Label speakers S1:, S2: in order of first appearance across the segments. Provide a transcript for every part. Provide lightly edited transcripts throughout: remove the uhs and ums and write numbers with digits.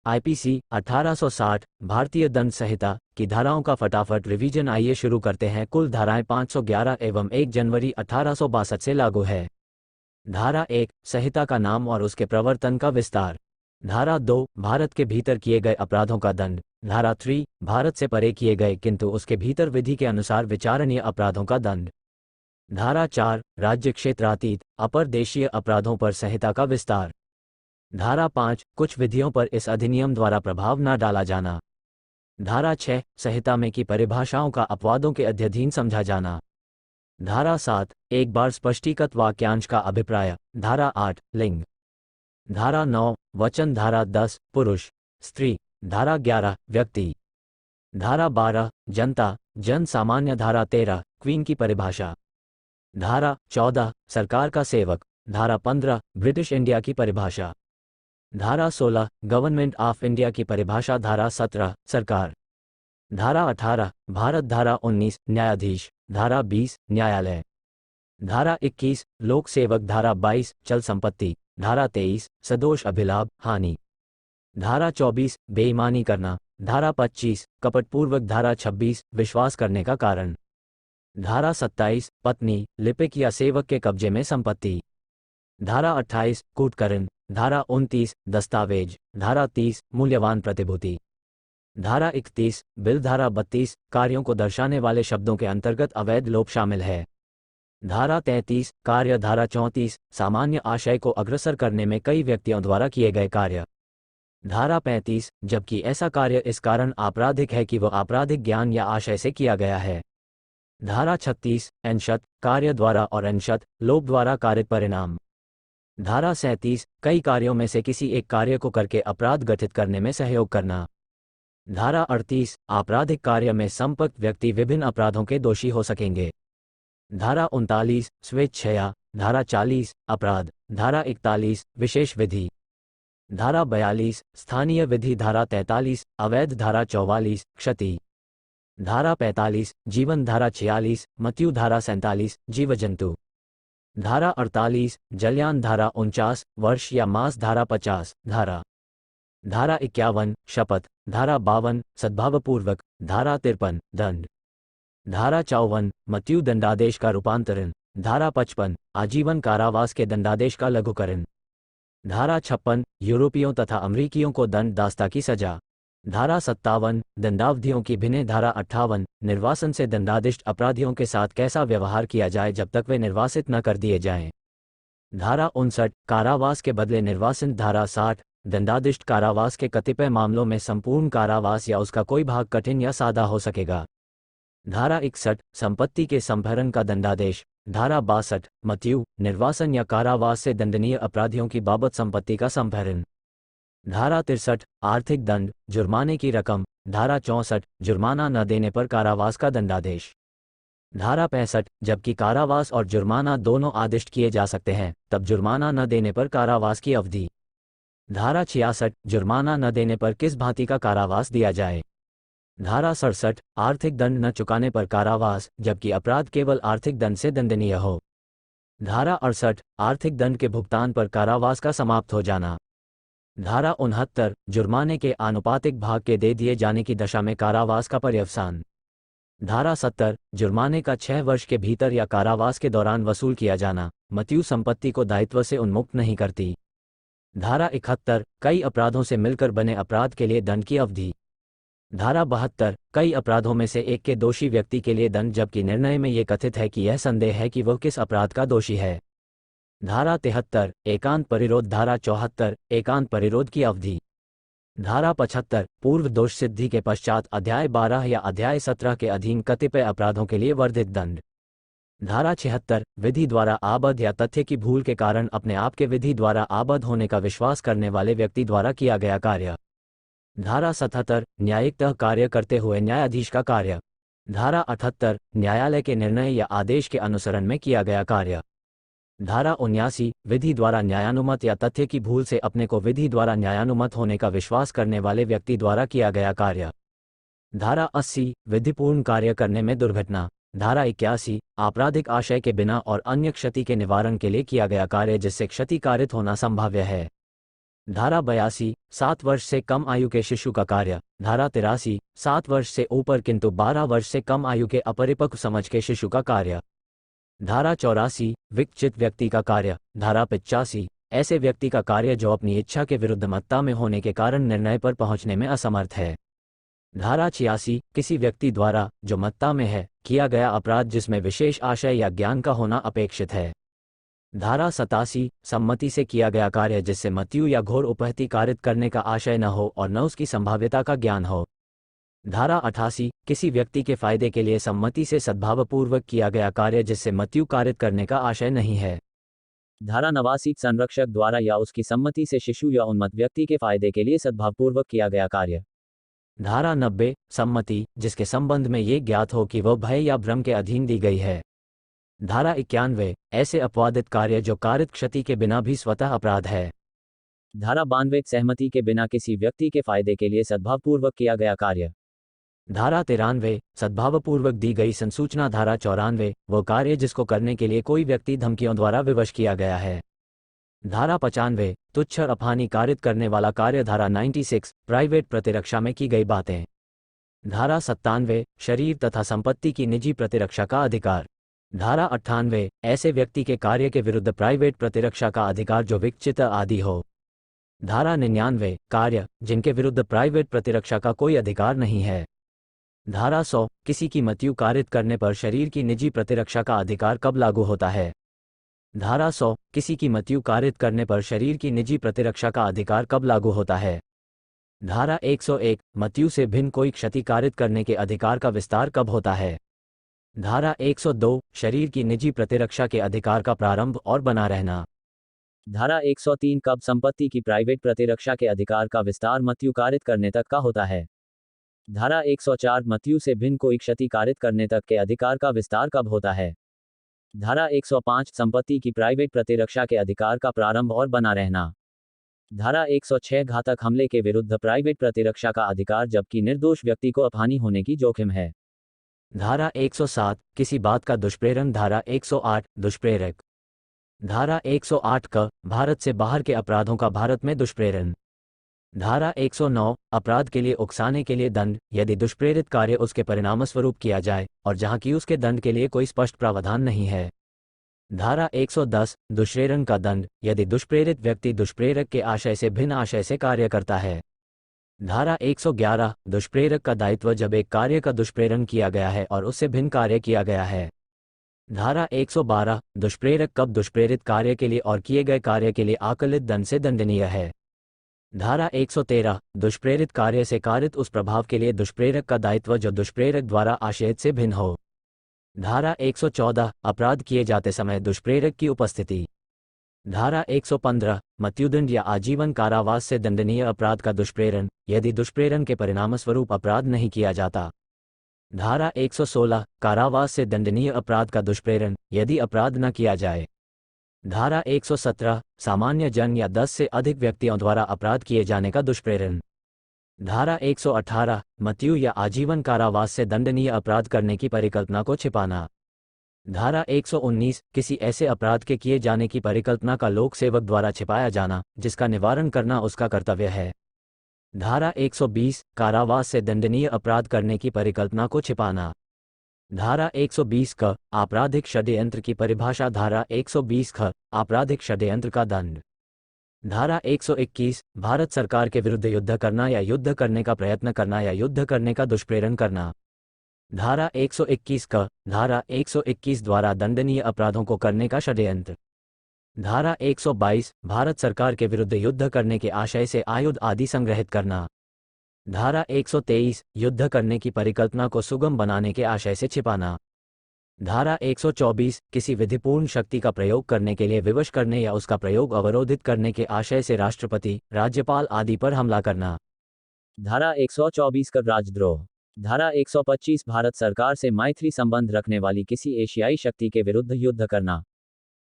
S1: IPC 1860 भारतीय दंड संहिता की धाराओं का फटाफट रिवीजन। आइए शुरू करते हैं। कुल धाराएं 511 एवं 1 जनवरी 1862 से लागू है। धारा 1 संहिता का नाम और उसके प्रवर्तन का विस्तार। धारा 2 भारत के भीतर किए गए अपराधों का दंड। धारा 3 भारत से परे किए गए किंतु उसके भीतर विधि के अनुसार विचारणीय अपराधों का दंड। धारा 4 राज्य क्षेत्रातीत अपर देशीय अपराधों पर संहिता का विस्तार। धारा 5 कुछ विधियों पर इस अधिनियम द्वारा प्रभाव न डाला जाना। धारा 6 संहिता में की परिभाषाओं का अपवादों के अध्ययन समझा जाना। धारा 7 एक बार स्पष्टीकृत वाक्यांश का अभिप्राय। धारा 8 लिंग। धारा 9 वचन। धारा 10 पुरुष स्त्री। धारा 11 व्यक्ति। धारा 12 जनता जन सामान्य। धारा 13 क्वीन की परिभाषा। धारा 14 सरकार का सेवक। धारा 15 ब्रिटिश इंडिया की परिभाषा। धारा 16 गवर्नमेंट ऑफ इंडिया की परिभाषा। धारा 17 सरकार। धारा 18 भारत। धारा 19 न्यायाधीश। धारा 20 न्यायालय। धारा 21 लोक सेवक। धारा 22 चल संपत्ति। धारा 23 सदोष अभिलाभ हानि। धारा 24 बेईमानी करना। धारा 25 कपटपूर्वक। धारा 26 विश्वास करने का कारण। धारा 27 पत्नी लिपिक या सेवक के कब्जे में संपत्ति। धारा 28 कूटकरण। धारा 29 दस्तावेज। धारा 30 मूल्यवान प्रतिभूति। धारा 31 बिल। धारा 32 कार्यों को दर्शाने वाले शब्दों के अंतर्गत अवैध लोप शामिल है। धारा 33 कार्य। धारा 34 सामान्य आशय को अग्रसर करने में कई व्यक्तियों द्वारा किए गए कार्य। धारा 35 जबकि ऐसा कार्य इस कारण आपराधिक है कि वह आपराधिक ज्ञान या आशय से किया गया है। धारा 36 अंशत कार्य द्वारा और अंशत लोप द्वारा कारित परिणाम। धारा 37 कई कार्यों में से किसी एक कार्य को करके अपराध गठित करने में सहयोग करना। धारा 38 आपराधिक कार्य में संपृक्त व्यक्ति विभिन्न अपराधों के दोषी हो सकेंगे। धारा 39 स्वेच्छया। धारा 40 अपराध। धारा 41 विशेष विधि। धारा 42 स्थानीय विधि। धारा 43 अवैध। धारा 44 क्षति। धारा 45 जीवन। धारा 46 मृत्यु। धारा 47 जीव जंतु। धारा 48 जलयान। धारा 49 वर्ष या मास। धारा 50 धारा। धारा 51 शपथ। धारा 52 सद्भावपूर्वक। धारा 53 दंड। धारा 54 मृत्यु दंडादेश का रूपांतरण। धारा 55 आजीवन कारावास के दंडादेश का लघुकरण। धारा 56 यूरोपियों तथा अमरीकियों को दंड दास्ता की सजा। धारा 57 दंडावधियों की भिन्न। धारा 58 निर्वासन से दंडादिष्ट अपराधियों के साथ कैसा व्यवहार किया जाए जब तक वे निर्वासित न कर दिए जाएं। धारा 59 कारावास के बदले निर्वासन। धारा 60 दंडादिष्ट कारावास के कतिपय मामलों में संपूर्ण कारावास या उसका कोई भाग कठिन या सादा हो सकेगा। धारा 61 संपत्ति के संभरण का दंडादेश। धारा 62 मृत्यु निर्वासन या कारावास से दंडनीय अपराधियों की बाबत संपत्ति का संभरण। धारा 63 आर्थिक दंड जुर्माने की रकम। धारा 64 जुर्माना न देने पर कारावास का दंडादेश। धारा 65 जबकि कारावास और जुर्माना दोनों आदिष्ट किए जा सकते हैं तब जुर्माना न देने पर कारावास की अवधि। धारा 66 जुर्माना न देने पर किस भांति का कारावास दिया जाए। धारा 67 आर्थिक दंड न चुकाने पर कारावास जबकि अपराध केवल आर्थिक दंड से दंडनीय हो। धारा 68 आर्थिक दंड के भुगतान पर कारावास का समाप्त हो जाना। धारा 69 जुर्माने के आनुपातिक भाग के दे दिए जाने की दशा में कारावास का पर्यवसान। धारा 70 जुर्माने का 6 वर्ष के भीतर या कारावास के दौरान वसूल किया जाना मृत्यु संपत्ति को दायित्व से उन्मुक्त नहीं करती। धारा 71 कई अपराधों से मिलकर बने अपराध के लिए दंड की अवधि। धारा 72 कई अपराधों में से एक के दोषी व्यक्ति के लिए दंड जबकि निर्णय में यह कथित है कि यह संदेह है कि वह किस अपराध का दोषी है। धारा 73 एकांत परिरोध। धारा 74 एकांत परिरोध की अवधि। धारा 75 पूर्व दोष सिद्धि के पश्चात अध्याय 12 या अध्याय 17 के अधीन कतिपय अपराधों के लिए वर्धित दंड। धारा 76 विधि द्वारा आबद्ध या तथ्य की भूल के कारण अपने आप के विधि द्वारा आबद्ध होने का विश्वास करने वाले व्यक्ति द्वारा किया गया कार्य। धारा 77 न्यायिकतः कार्य करते हुए न्यायाधीश का कार्य। धारा 78 न्यायालय के निर्णय या आदेश के अनुसरण में किया गया कार्य। धारा 79 विधि द्वारा न्यायानुमत या तथ्य की भूल से अपने को विधि द्वारा न्यायानुमत होने का विश्वास करने वाले व्यक्ति द्वारा किया गया कार्य। धारा 80 विधिपूर्ण कार्य करने में दुर्घटना। धारा 81 आपराधिक आशय के बिना और अन्य क्षति के निवारण के लिए किया गया कार्य जिससे क्षति कारित होना संभाव्य है। धारा 82 7 वर्ष से कम आयु के शिशु का कार्य। धारा 83 7 वर्ष से ऊपर किंतु 12 वर्ष से कम आयु के अपरिपक्व समझ के शिशु का कार्य। धारा 84 विकचित व्यक्ति का कार्य। धारा 85 ऐसे व्यक्ति का कार्य जो अपनी इच्छा के विरुद्ध मत्ता में होने के कारण निर्णय पर पहुंचने में असमर्थ है। धारा 86 किसी व्यक्ति द्वारा जो मत्ता में है किया गया अपराध जिसमें विशेष आशय या ज्ञान का होना अपेक्षित है। धारा 87 सम्मति से किया गया कार्य जिससे मृत्यु या घोर उपहति कारित करने का आशय न हो और न उसकी संभाव्यता का ज्ञान हो। धारा 88 किसी व्यक्ति के फायदे के लिए सम्मति से सद्भावपूर्वक किया गया कार्य जिससे मृत्यु कारित करने का आशय नहीं है। धारा 89 संरक्षक द्वारा या उसकी सम्मति से शिशु या उन्मत्त व्यक्ति के फायदे के लिए सद्भावपूर्वक किया गया कार्य। धारा 90 सम्मति जिसके संबंध में ये ज्ञात हो कि वह भय या भ्रम के अधीन दी गई है। धारा 91 ऐसे अपवादित कार्य जो कारित क्षति के बिना भी स्वतः अपराध है। धारा 92 सहमति के बिना किसी व्यक्ति के फायदे के लिए सद्भावपूर्वक किया गया कार्य। धारा 93 सद्भावपूर्वक दी गई संसूचना। धारा 94 वो कार्य जिसको करने के लिए कोई व्यक्ति धमकियों द्वारा विवश किया गया है। धारा 95 तुच्छ और अपहानि कारित करने वाला कार्य। धारा 96 प्राइवेट प्रतिरक्षा में की गई बातें। धारा 97 शरीर तथा संपत्ति की निजी प्रतिरक्षा का अधिकार। धारा 98 ऐसे व्यक्ति के कार्य के विरुद्ध प्राइवेट प्रतिरक्षा का अधिकार जो विकचित आदि हो। धारा 99 कार्य जिनके विरुद्ध प्राइवेट प्रतिरक्षा का कोई अधिकार नहीं है। धारा 100 किसी की मृत्यु कारित करने पर शरीर की निजी प्रतिरक्षा का अधिकार कब लागू होता है। धारा 100 किसी की मृत्यु कारित करने पर शरीर की निजी प्रतिरक्षा का अधिकार कब लागू होता है। धारा 101 मृत्यु से भिन्न कोई क्षति कारित करने के अधिकार का विस्तार कब होता है। धारा 102 शरीर की निजी प्रतिरक्षा के अधिकार का प्रारंभ और बना रहना। धारा 103 कब संपत्ति की प्राइवेट प्रतिरक्षा के अधिकार का विस्तार मृत्यु कारित करने तक का होता है। धारा 104 मृत्यु से भिन्न कोई क्षति कारित करने तक के अधिकार का विस्तार कब होता है। धारा 105 संपत्ति की प्राइवेट प्रतिरक्षा के अधिकार का प्रारंभ और बना रहना। धारा 106 घातक हमले के विरुद्ध प्राइवेट प्रतिरक्षा का अधिकार जबकि निर्दोष व्यक्ति को अपहानि होने की जोखिम है। धारा 107 किसी बात का दुष्प्रेरण। धारा 108 दुष्प्रेरक। धारा 108 क भारत से बाहर के अपराधों का भारत में दुष्प्रेरण। धारा 109 अपराध के लिए उकसाने के लिए दंड यदि दुष्प्रेरित कार्य उसके परिणामस्वरूप किया जाए और जहां की उसके दंड के लिए कोई स्पष्ट प्रावधान नहीं है। धारा 110 दुष्प्रेरण का दंड यदि दुष्प्रेरित व्यक्ति दुष्प्रेरक के आशय से भिन्न आशय से कार्य करता है। धारा 111 दुष्प्रेरक का दायित्व जब एक कार्य का दुष्प्रेरण किया गया है और उससे भिन्न कार्य किया गया है। धारा 112 दुष्प्रेरक कब दुष्प्रेरित कार्य के लिए और किए गए कार्य के लिए आकलित दंड से दंडनीय है। धारा 113 दुष्प्रेरित कार्य से कारित उस प्रभाव के लिए दुष्प्रेरक का दायित्व जो दुष्प्रेरक द्वारा आशयित से भिन्न हो। धारा 114 अपराध किए जाते समय दुष्प्रेरक की उपस्थिति। धारा 115 मृत्युदंड या आजीवन कारावास से दंडनीय अपराध का दुष्प्रेरण यदि दुष्प्रेरण के परिणामस्वरूप अपराध नहीं किया जाता। धारा 116 कारावास से दंडनीय अपराध का दुष्प्रेरण यदि अपराध न किया जाए। धारा 117 सामान्य जन या 10 से अधिक व्यक्तियों द्वारा अपराध किए जाने का दुष्प्रेरण। धारा 118 मृत्यु या आजीवन कारावास से दंडनीय अपराध करने की परिकल्पना को छिपाना। धारा 119 किसी ऐसे अपराध के किए जाने की परिकल्पना का लोक सेवक द्वारा छिपाया जाना जिसका निवारण करना उसका कर्तव्य है। धारा 120 कारावास से दंडनीय अपराध करने की परिकल्पना को छिपाना। धारा 120 क आपराधिक षड्यंत्र की परिभाषा। धारा 120 ख आपराधिक षड्यंत्र का दंड। धारा 121 भारत सरकार के विरुद्ध युद्ध करना या युद्ध करने का प्रयत्न करना या युद्ध करने का दुष्प्रेरण करना। धारा 121 क धारा 121 द्वारा दंडनीय अपराधों को करने का षड्यंत्र। धारा 122 भारत सरकार के विरुद्ध युद्ध करने के आशय से आयुध आदि संग्रहित करना। धारा 123 युद्ध करने की परिकल्पना को सुगम बनाने के आशय से छिपाना। धारा 124 किसी विधिपूर्ण शक्ति का प्रयोग करने के लिए विवश करने या उसका प्रयोग अवरोधित करने के आशय से राष्ट्रपति, राज्यपाल आदि पर हमला करना। धारा 124 कर राजद्रोह। धारा 125 भारत सरकार से मैत्री संबंध रखने वाली किसी एशियाई शक्ति के विरुद्ध युद्ध करना।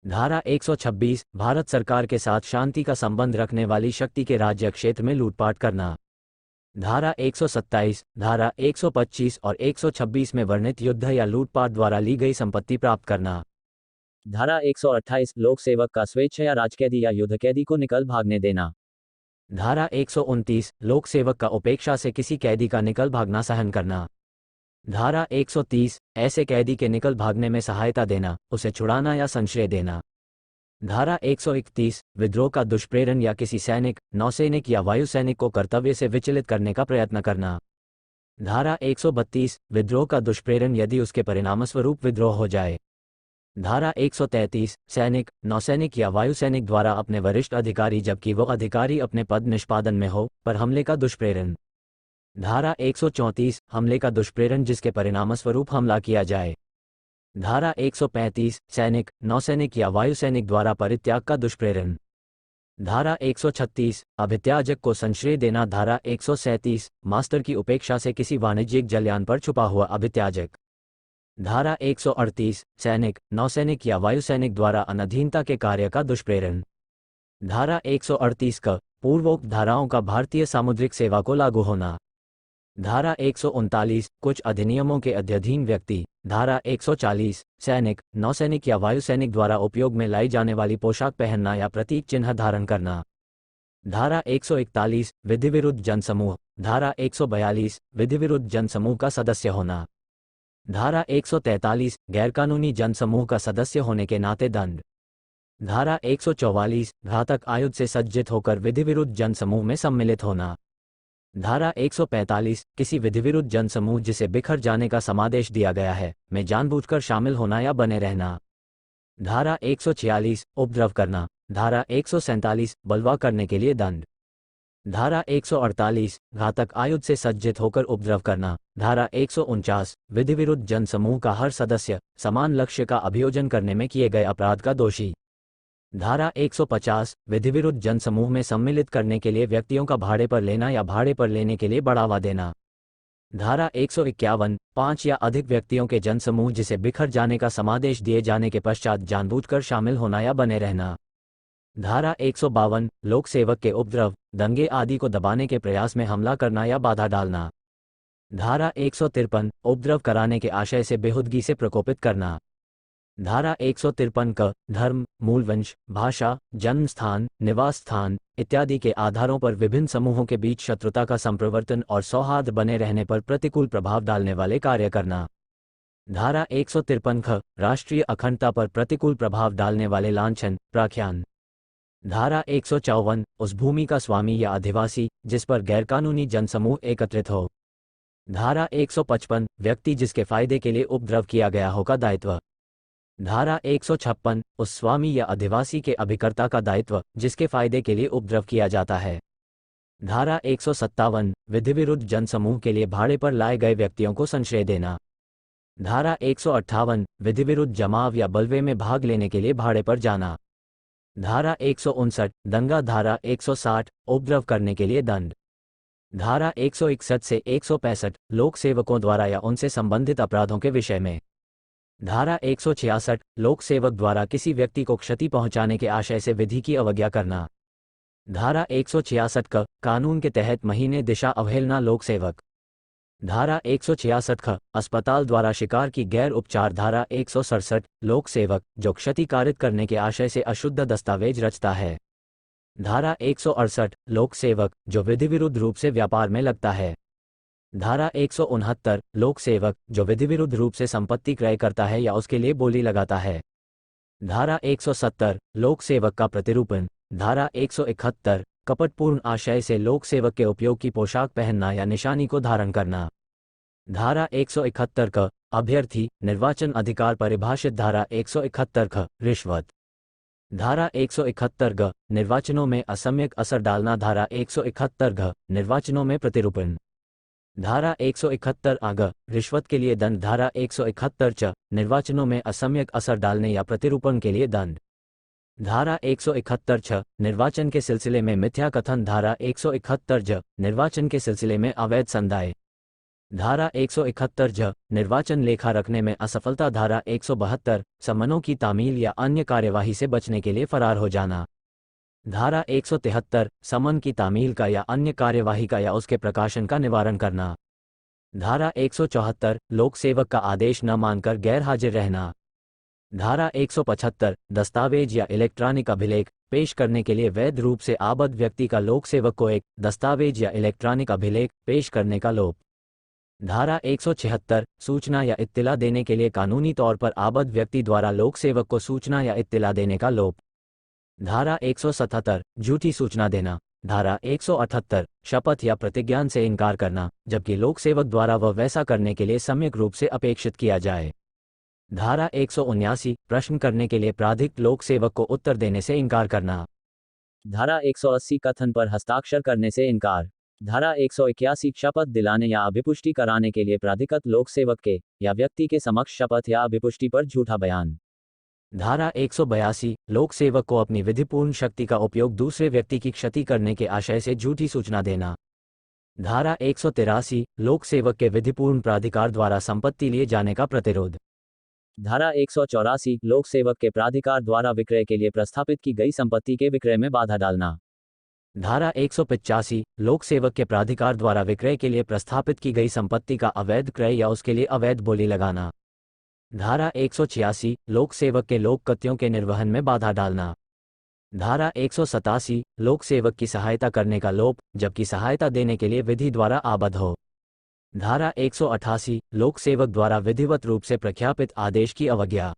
S1: धारा 126 भारत सरकार के साथ शांति का संबंध रखने वाली शक्ति के राज्य क्षेत्र में लूटपाट करना। धारा 127 धारा 125 और 126 में वर्णित युद्ध या लूटपाट द्वारा ली गई संपत्ति प्राप्त करना। धारा 128 लोक सेवक का स्वेच्छया राजकैदी या युद्ध कैदी को निकल भागने देना। धारा 129 लोक सेवक का उपेक्षा से किसी कैदी का निकल भागना सहन करना। धारा 130 ऐसे कैदी के निकल भागने में सहायता देना, उसे छुड़ाना या संश्रय देना। धारा 131 विद्रोह का दुष्प्रेरण या किसी सैनिक, नौसैनिक या वायुसैनिक को कर्तव्य से विचलित करने का प्रयत्न करना। धारा 132 विद्रोह का दुष्प्रेरण यदि उसके परिणामस्वरूप विद्रोह हो जाए। धारा 133 सैनिक, नौसैनिक या वायुसैनिक द्वारा अपने वरिष्ठ अधिकारी जबकि वो अधिकारी अपने पद निष्पादन में हो पर हमले का दुष्प्रेरण। धारा 134 हमले का दुष्प्रेरण जिसके परिणामस्वरूप हमला किया जाए। धारा 135 सैनिक, नौसैनिक या वायुसैनिक द्वारा परित्याग का दुष्प्रेरण। धारा 136 अभित्याजक को संश्रय देना। धारा 137 मास्टर की उपेक्षा से किसी वाणिज्यिक जलयान पर छुपा हुआ अभित्याजक। धारा 138 सैनिक, नौसैनिक या वायुसैनिक द्वारा अनधीनता के कार्य का दुष्प्रेरण। धारा 138 का पूर्वोक्त धाराओं का भारतीय सामुद्रिक सेवा को लागू होना। धारा 139 कुछ अधिनियमों के अध्ययन व्यक्ति। धारा 140 सैनिक, नौसैनिक या वायुसैनिक द्वारा उपयोग में लाई जाने वाली पोशाक पहनना या प्रतीक चिन्ह धारण करना। धारा 141 विधिविरुद्ध जनसमूह। धारा 142 विधिविरुद्ध जनसमूह का सदस्य होना। धारा 143 गैरकानूनी जनसमूह का सदस्य होने के नाते दंड। धारा 144 घातक आयुध से सज्जित होकर विधिविरुद्ध जनसमूह में सम्मिलित होना। धारा 145 किसी विधिविरुद्ध जनसमूह जिसे बिखर जाने का समादेश दिया गया है में जानबूझकर शामिल होना या बने रहना। धारा 146 उपद्रव करना। धारा 147 बलवा करने के लिए दंड। धारा 148 घातक आयुध से सज्जित होकर उपद्रव करना। धारा 149 विधिविरुद्ध जनसमूह का हर सदस्य समान लक्ष्य का अभियोजन करने में किए गए अपराध का दोषी। धारा 150 विधिविरुद्ध जनसमूह में सम्मिलित करने के लिए व्यक्तियों का भाड़े पर लेना या भाड़े पर लेने के लिए बढ़ावा देना। धारा 151 5 या अधिक व्यक्तियों के जनसमूह जिसे बिखर जाने का समादेश दिए जाने के पश्चात जानबूझकर शामिल होना या बने रहना। धारा 152 लोक सेवक के उपद्रव, दंगे आदि को दबाने के प्रयास में हमला करना या बाधा डालना। धारा 153 उपद्रव कराने के आशय से बेहुदगी से प्रकोपित करना। धारा 153 का धर्म, मूलवंश, भाषा, जन्म स्थान, निवास स्थान इत्यादि के आधारों पर विभिन्न समूहों के बीच शत्रुता का संप्रवर्तन और सौहार्द बने रहने पर प्रतिकूल प्रभाव डालने वाले कार्य करना। धारा 153 ख राष्ट्रीय अखंडता पर प्रतिकूल प्रभाव डालने वाले लांछन, प्राख्यान। धारा 154 उस भूमि का स्वामी या अधिवासी जिस पर गैरकानूनी जनसमूह एकत्रित हो। धारा 155 व्यक्ति जिसके फायदे के लिए उपद्रव किया गया हो का दायित्व। धारा 156 उस स्वामी या अधिवासी के अभिकर्ता का दायित्व जिसके फायदे के लिए उपद्रव किया जाता है। धारा 157 विधिविरुद्ध जनसमूह के लिए भाड़े पर लाए गए व्यक्तियों को संश्रय देना। धारा 158 विधिविरुद्ध जमाव या बलवे में भाग लेने के लिए भाड़े पर जाना। धारा 159 दंगा। धारा 160 उपद्रव करने के लिए दंड। धारा 161 से 165 लोक सेवकों द्वारा या उनसे संबंधित अपराधों के विषय में। धारा 166 लोक सेवक द्वारा किसी व्यक्ति को क्षति पहुंचाने के आशय से विधि की अवज्ञा करना। धारा 166 का कानून के तहत महीने दिशा अवहेलना लोक सेवक। धारा 166 ख अस्पताल द्वारा शिकार की गैर उपचार। धारा 167 लोक सेवक जो क्षति कारित करने के आशय से अशुद्ध दस्तावेज रचता है। धारा 168 लोक सेवक जो विधिविरुद्ध रूप से व्यापार में लगता है। धारा 169 लोक सेवक जो विधिविरुद्ध रूप से संपत्ति क्रय करता है या उसके लिए बोली लगाता है। धारा 170 लोक सेवक का प्रतिरूपण। धारा 171 कपटपूर्ण आशय से लोक सेवक के उपयोग की पोशाक पहनना या निशानी को धारण करना। धारा 171 का अभ्यर्थी निर्वाचन अधिकार परिभाषित। धारा 171 ख रिश्वत। धारा 171 ग निर्वाचनों में असम्यक असर डालना। धारा 171 घ निर्वाचनों में प्रतिरूपण। धारा 171 आग रिश्वत के लिए दंड। धारा 171 च निर्वाचनों में असम्यक असर डालने या प्रतिरूपण के लिए दंड। धारा 171 छ निर्वाचन के सिलसिले में मिथ्या कथन। धारा 171 ज निर्वाचन के सिलसिले में अवैध संदाय। धारा 171 ज निर्वाचन लेखा रखने में असफलता। धारा 172 समनों की तामील या अन्य कार्यवाही से बचने के लिए फरार हो जाना। धारा 173 समन की तामील का या अन्य कार्यवाही का या उसके प्रकाशन का निवारण करना। धारा 174 लोक सेवक का आदेश न मानकर गैर हाजिर रहना। धारा 175 दस्तावेज या इलेक्ट्रॉनिक अभिलेख पेश करने के लिए वैध रूप से आबद्ध व्यक्ति का लोक सेवक को एक दस्तावेज या इलेक्ट्रॉनिक अभिलेख पेश करने का लोप। धारा 176 सूचना या इत्तिला देने के लिए कानूनी तौर पर आबद्ध व्यक्ति द्वारा लोक सेवक को सूचना या इत्तिला देने का लोप। धारा 177 झूठी सूचना देना। धारा 178 शपथ या प्रतिज्ञान से इनकार करना, जबकि लोक सेवक द्वारा वह वैसा करने के लिए सम्यक रूप से अपेक्षित किया जाए। धारा 179 प्रश्न करने के लिए प्राधिकृत लोक सेवक को उत्तर देने से इनकार करना। धारा 180 कथन पर हस्ताक्षर करने से इनकार। धारा 181 शपथ दिलाने या अभिपुष्टि कराने के लिए प्राधिकृत लोक सेवक के या व्यक्ति के समक्ष शपथ या अभिपुष्टि पर झूठा बयान। धारा 182 लोक सेवक को अपनी विधिपूर्ण शक्ति का उपयोग दूसरे व्यक्ति की क्षति करने के आशय से झूठी सूचना देना। धारा 183 लोक सेवक के विधिपूर्ण प्राधिकार द्वारा संपत्ति लिए जाने का प्रतिरोध। धारा 184 लोक सेवक के प्राधिकार द्वारा विक्रय के लिए प्रस्थापित की गई संपत्ति के विक्रय में बाधा डालना। धारा 185 लोक सेवक के प्राधिकार द्वारा विक्रय के लिए प्रस्थापित की गई संपत्ति का अवैध क्रय या उसके लिए अवैध बोली लगाना। धारा 186 लोक सेवक के लोक कृत्यों के निर्वहन में बाधा डालना। धारा 187 लोक सेवक की सहायता करने का लोप, जबकि सहायता देने के लिए विधि द्वारा आबद्ध हो। धारा 188 लोक सेवक द्वारा विधिवत रूप से प्रख्यापित आदेश की अवज्ञा।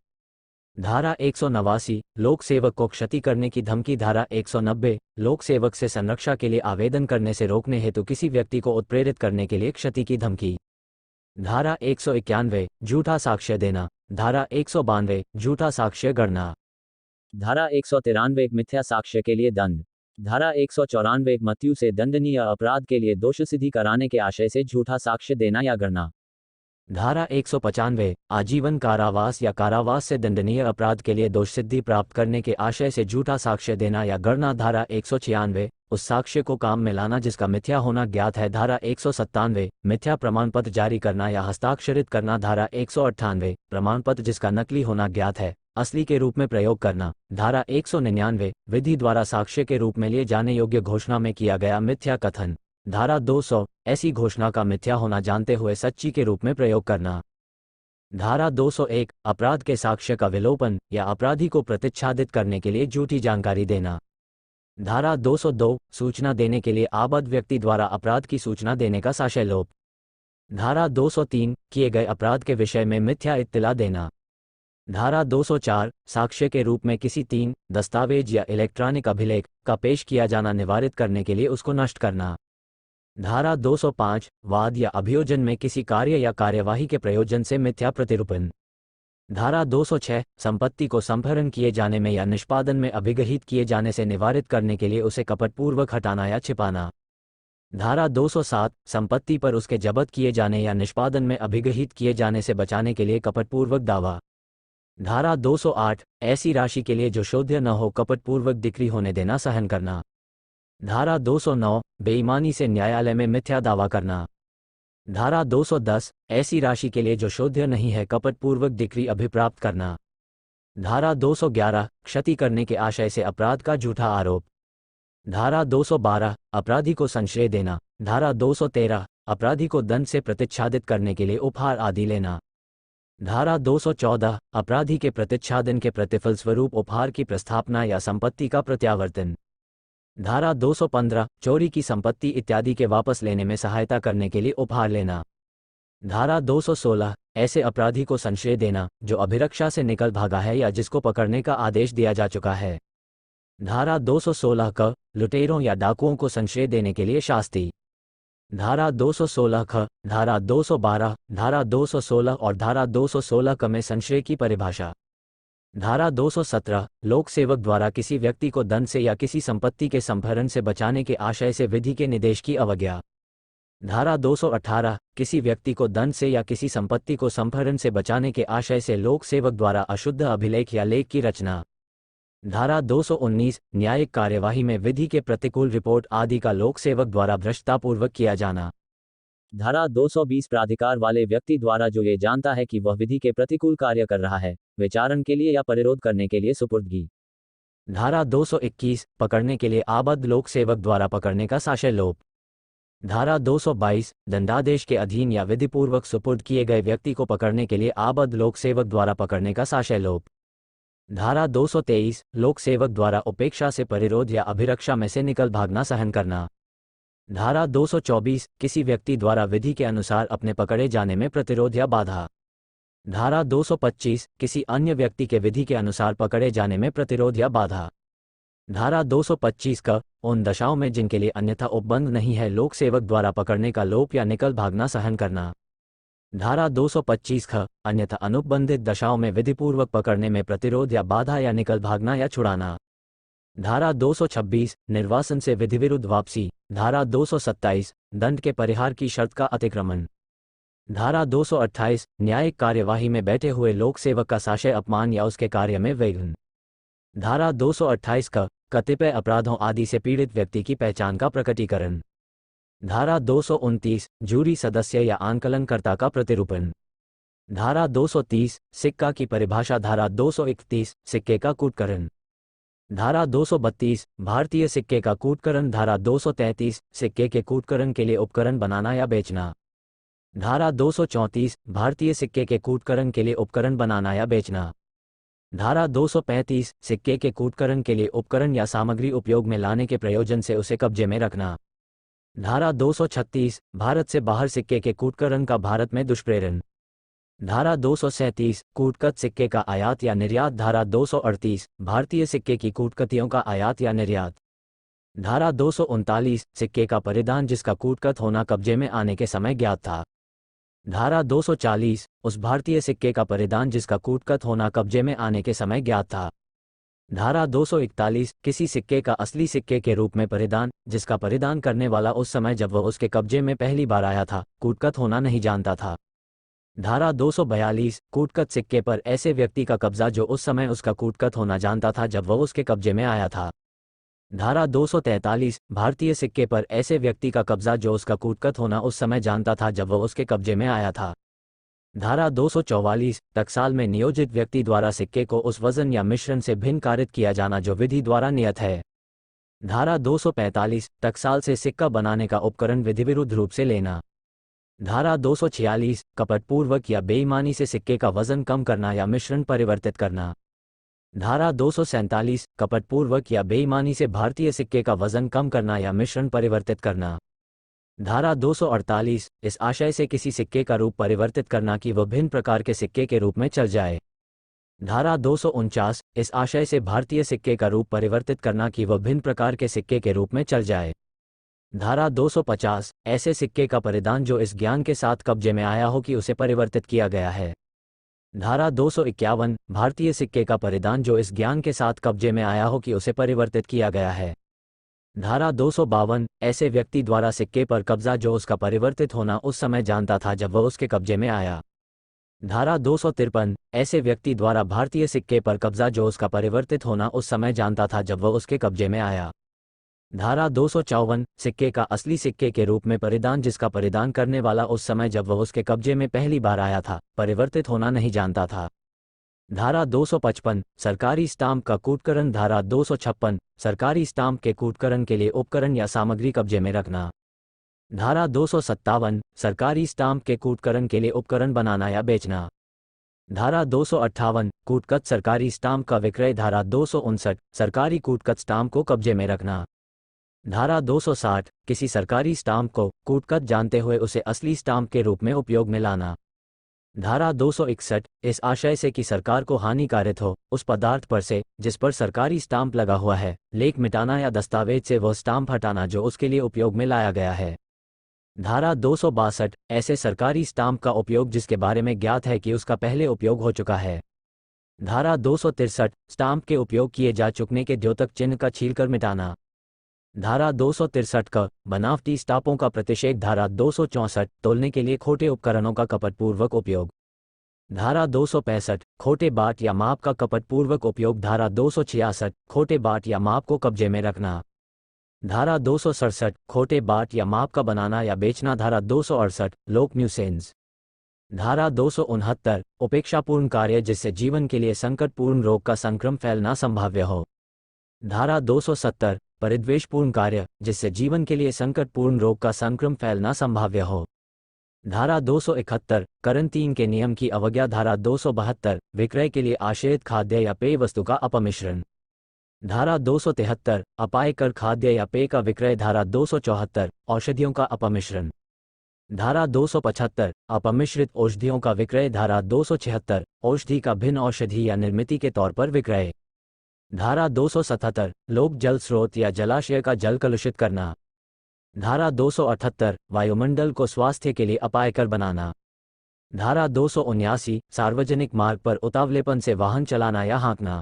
S1: धारा 189 लोक सेवक को क्षति करने की धमकी। धारा 190 लोक सेवक से संरक्षा के लिए आवेदन करने से रोकने हेतु किसी व्यक्ति को उत्प्रेरित करने के लिए क्षति की धमकी। धारा 191 झूठा साक्ष्य देना। धारा 192 झूठा साक्ष्य गढ़ना। धारा 193 मिथ्या साक्ष्य के लिए दंड। धारा 194 मृत्यु से दंडनीय अपराध के लिए दोष सिद्धि कराने के आशय से झूठा साक्ष्य देना या गढ़ना। धारा 195 आजीवन कारावास या कारावास से दंडनीय अपराध के लिए दोष सिद्धि प्राप्त करने के आशय से झूठा साक्ष्य देना या गढ़ना। धारा 196 उस साक्ष्य को काम में लाना जिसका मिथ्या होना ज्ञात है। धारा 197 मिथ्या प्रमाण पत्र जारी करना या हस्ताक्षरित करना। धारा 198 प्रमाण पत्र जिसका नकली होना ज्ञात है असली के रूप में प्रयोग करना। धारा 199 विधि द्वारा साक्ष्य के रूप में लिए जाने योग्य घोषणा में किया गया मिथ्या कथन। धारा 200 ऐसी घोषणा का मिथ्या होना जानते हुए सच्ची के रूप में प्रयोग करना। धारा 201 अपराध के साक्ष्य का विलोपन या अपराधी को प्रतिच्छादित करने के लिए झूठी जानकारी देना। धारा 202 सूचना देने के लिए आबद्ध व्यक्ति द्वारा अपराध की सूचना देने का साक्ष्य लोप। धारा 203 किए गए अपराध के विषय में मिथ्या इत्तिला देना। धारा 204 साक्ष्य के रूप में किसी 3 दस्तावेज या इलेक्ट्रॉनिक अभिलेख का पेश किया जाना निवारित करने के लिए उसको नष्ट करना। धारा 205 वाद या अभियोजन में किसी कार्य या कार्यवाही के प्रयोजन से मिथ्या प्रतिरूपण। धारा 206 संपत्ति को संभरण किए जाने में या निष्पादन में अभिगहित किए जाने से निवारित करने के लिए उसे कपटपूर्वक हटाना या छिपाना। धारा 207 संपत्ति पर उसके जब्त किए जाने या निष्पादन में अभिगहित किए जाने से बचाने के लिए कपटपूर्वक दावा। धारा 208 ऐसी राशि के लिए जो शोध्य न हो कपटपूर्वक डिक्री होने देना सहन करना। धारा 209 बेईमानी से न्यायालय में मिथ्या दावा करना। धारा 210 ऐसी राशि के लिए जो शोध्य नहीं है कपटपूर्वक डिक्री अभिप्राप्त करना। धारा 211 क्षति करने के आशय से अपराध का झूठा आरोप। धारा 212 अपराधी को संशय देना। धारा 213 अपराधी को दंड से प्रतिच्छादित करने के लिए उपहार आदि लेना। धारा 214 अपराधी के प्रतिच्छादन के प्रतिफल स्वरूप उपहार की प्रस्थापना या संपत्ति का प्रत्यावर्तन। धारा 215 चोरी की संपत्ति इत्यादि के वापस लेने में सहायता करने के लिए उपहार लेना। धारा 216 ऐसे अपराधी को संशय देना जो अभिरक्षा से निकल भागा है या जिसको पकड़ने का आदेश दिया जा चुका है। धारा 216 क लुटेरों या डाकुओं को संशय देने के लिए शास्ति। धारा 216 ख धारा 212 धारा 216 और धारा 216 क में संशय की परिभाषा। धारा 217 लोक सेवक द्वारा किसी व्यक्ति को दंड से या किसी संपत्ति के संभरण से बचाने के आशय से विधि के निर्देश की अवज्ञा। धारा 218 किसी व्यक्ति को दंड से या किसी संपत्ति को संभरण से बचाने के आशय से लोक सेवक द्वारा अशुद्ध अभिलेख या लेख की रचना। धारा 219 न्यायिक कार्यवाही में विधि के प्रतिकूल रिपोर्ट आदि का लोक सेवक द्वारा भ्रष्टतापूर्वक किया जाना। धारा 220 प्राधिकार वाले व्यक्ति द्वारा जो ये जानता है कि वह विधि के प्रतिकूल कार्य कर रहा है विचारण के लिए या परिरोध करने के लिए सुपुर्दगी। धारा 221 पकड़ने के लिए आबद्ध लोक सेवक द्वारा पकड़ने का साक्ष्य लोप। धारा 222 दंडादेश के अधीन या विधिपूर्वक सुपुर्द किए गए व्यक्ति को पकड़ने के लिए आबद्ध लोक सेवक द्वारा पकड़ने का साक्ष्य लोप। धारा 223 लोक सेवक द्वारा उपेक्षा से परिरोध या अभिरक्षा में से निकल भागना सहन करना। धारा 224 किसी व्यक्ति द्वारा विधि के अनुसार अपने पकड़े जाने में प्रतिरोध या बाधा। धारा 225 किसी अन्य व्यक्ति के विधि के अनुसार पकड़े जाने में प्रतिरोध या बाधा। धारा 225 का उन दशाओं में जिनके लिए अन्यथा उपबंध नहीं है लोक सेवक द्वारा पकड़ने का लोप या निकल भागना सहन करना। धारा 225 ख अन्यथा अनुबंधित दशाओं में विधिपूर्वक पकड़ने में प्रतिरोध या बाधा या निकल भागना या छुड़ाना। धारा 226 निर्वासन से विधिविरुद्ध वापसी। धारा 227 दंड के परिहार की शर्त का अतिक्रमण। धारा 228 न्यायिक कार्यवाही में बैठे हुए लोक सेवक का साशय अपमान या उसके कार्य में विघ्न। धारा 228 का कतिपय अपराधों आदि से पीड़ित व्यक्ति की पहचान का प्रकटीकरण। धारा 229 जूरी सदस्य या आंकलनकर्ता का प्रतिरूपण। धारा 230 सिक्का की परिभाषा। धारा 231 सिक्के का कूटकरण। धारा 232 भारतीय सिक्के का कूटकरण। धारा 233 सिक्के के कूटकरण के लिए उपकरण बनाना या बेचना। धारा 234 भारतीय सिक्के के कूटकरण के लिए उपकरण बनाना या बेचना। धारा 235 सिक्के के कूटकरण के लिए उपकरण या सामग्री उपयोग में लाने के प्रयोजन से उसे कब्जे में रखना। धारा 236 भारत से बाहर सिक्के के कूटकरण का भारत में दुष्प्रेरण। धारा 237 कूटकत सिक्के का आयात या निर्यात। धारा 238 भारतीय सिक्के की कूटकतियों का आयात या निर्यात। धारा 239 सिक्के का परिधान जिसका कूटकत होना कब्जे में आने के समय ज्ञात था। धारा 240 उस भारतीय सिक्के का परिधान जिसका कूटकत होना कब्जे में आने के समय ज्ञात था। धारा 241 किसी सिक्के का असली सिक्के के रूप में परिधान जिसका परिधान करने वाला उस समय जब वह उसके कब्जे में पहली बार आया था कूटकत होना नहीं जानता था। धारा 242 कूटकत सिक्के पर ऐसे व्यक्ति का कब्जा जो उस समय उसका कूटकत होना जानता था जब वह उसके कब्जे में आया था। धारा 243 भारतीय सिक्के पर ऐसे व्यक्ति का कब्जा जो उसका कूटकत होना उस समय जानता था जब वह उसके कब्जे में आया था। धारा 244 टकसाल में नियोजित व्यक्ति द्वारा सिक्के को उस वजन या मिश्रण से भिन्न कारित किया जाना जो विधि द्वारा नियत है। धारा 245 टकसाल से सिक्का बनाने का उपकरण विधिविरुद्ध रूप से लेना। धारा 246 कपटपूर्वक या बेईमानी से सिक्के का वजन कम करना या मिश्रण परिवर्तित करना। धारा 247 कपटपूर्वक या बेईमानी से भारतीय सिक्के का वजन कम करना या मिश्रण परिवर्तित करना। धारा 248 इस आशय से किसी सिक्के का रूप परिवर्तित करना कि वह भिन्न प्रकार के सिक्के के रूप में चल जाए। धारा 249 इस आशय से भारतीय सिक्के का रूप परिवर्तित करना कि वह भिन्न प्रकार के सिक्के के रूप में चल जाए। धारा 250 ऐसे सिक्के का परिधान जो इस ज्ञान के साथ कब्जे में आया हो कि उसे परिवर्तित किया गया है। धारा 251 भारतीय सिक्के का परिधान जो इस ज्ञान के साथ कब्जे में आया हो कि उसे परिवर्तित किया गया है। धारा 252 ऐसे व्यक्ति द्वारा सिक्के पर कब्जा जो उसका परिवर्तित होना उस समय जानता था जब वह उसके कब्जे में आया। धारा 253 ऐसे व्यक्ति द्वारा भारतीय सिक्के पर कब्जा जो उसका परिवर्तित होना उस समय जानता था जब वह उसके कब्जे में आया। धारा 254 सिक्के का असली सिक्के के रूप में परिधान जिसका परिधान करने वाला उस समय जब वह उसके कब्जे में पहली बार आया था परिवर्तित होना नहीं जानता था। धारा 255 सरकारी स्टाम्प का कूटकरण। धारा 256 सरकारी स्टाम्प के कूटकरण के लिए उपकरण या सामग्री कब्जे में रखना। धारा 257 सरकारी स्टाम्प के कूटकरण के लिए उपकरण बनाना या बेचना। धारा 258 कूटकत सरकारी स्टाम्प का विक्रय। धारा 259 सरकारी कूटकत स्टाम्प को कब्जे में रखना। धारा 260 किसी सरकारी स्टाम्प को कूटकत जानते हुए उसे असली स्टाम्प के रूप में उपयोग में लाना। धारा 261 इस आशय से कि सरकार को हानिकारित हो उस पदार्थ पर से जिस पर सरकारी स्टाम्प लगा हुआ है लेख मिटाना या दस्तावेज से वह स्टाम्प हटाना जो उसके लिए उपयोग में लाया गया है। धारा 262 ऐसे सरकारी स्टाम्प का उपयोग जिसके बारे में ज्ञात है कि उसका पहले उपयोग हो चुका है। धारा 263 स्टाम्प के उपयोग किए जा चुकने के द्योतक चिन्ह का छीलकर मिटाना। धारा 263 का बनावटी स्टाम्पों का प्रतिषेध। धारा 264 तोलने के लिए खोटे उपकरणों का कपटपूर्वक उपयोग। धारा 265 खोटे बाट या माप का कपटपूर्वक उपयोग। धारा 266 खोटे बाट या माप को कब्जे में रखना। धारा 267 खोटे बाट या माप का बनाना या बेचना। धारा 268 लोक न्यूसेंस। धारा 269 उपेक्षापूर्ण कार्य जिससे जीवन के लिए संकटपूर्ण रोग का संक्रमण फैलना संभाव्य हो। धारा 270 परिद्वेषपूर्ण कार्य जिससे जीवन के लिए संकटपूर्ण रोग का संक्रमण फैलना संभाव्य हो। धारा 271 करंटीन के नियम की अवज्ञा। धारा 272 विक्रय के लिए आश्रित खाद्य या पेय वस्तु का अपमिश्रण। धारा 273 अपायकर खाद्य या पेय का विक्रय। धारा 274 औषधियों का अपमिश्रण। धारा 275 अपमिश्रित औषधियों का विक्रय। धारा 276 औषधि का भिन्न औषधि या निर्मिति के तौर पर विक्रय। धारा 277 लोक जल स्रोत या जलाशय का जल कलुषित करना। धारा 278 वायुमंडल को स्वास्थ्य के लिए अपायकर बनाना। धारा 279 सार्वजनिक मार्ग पर उतावलेपन से वाहन चलाना या हाँकना।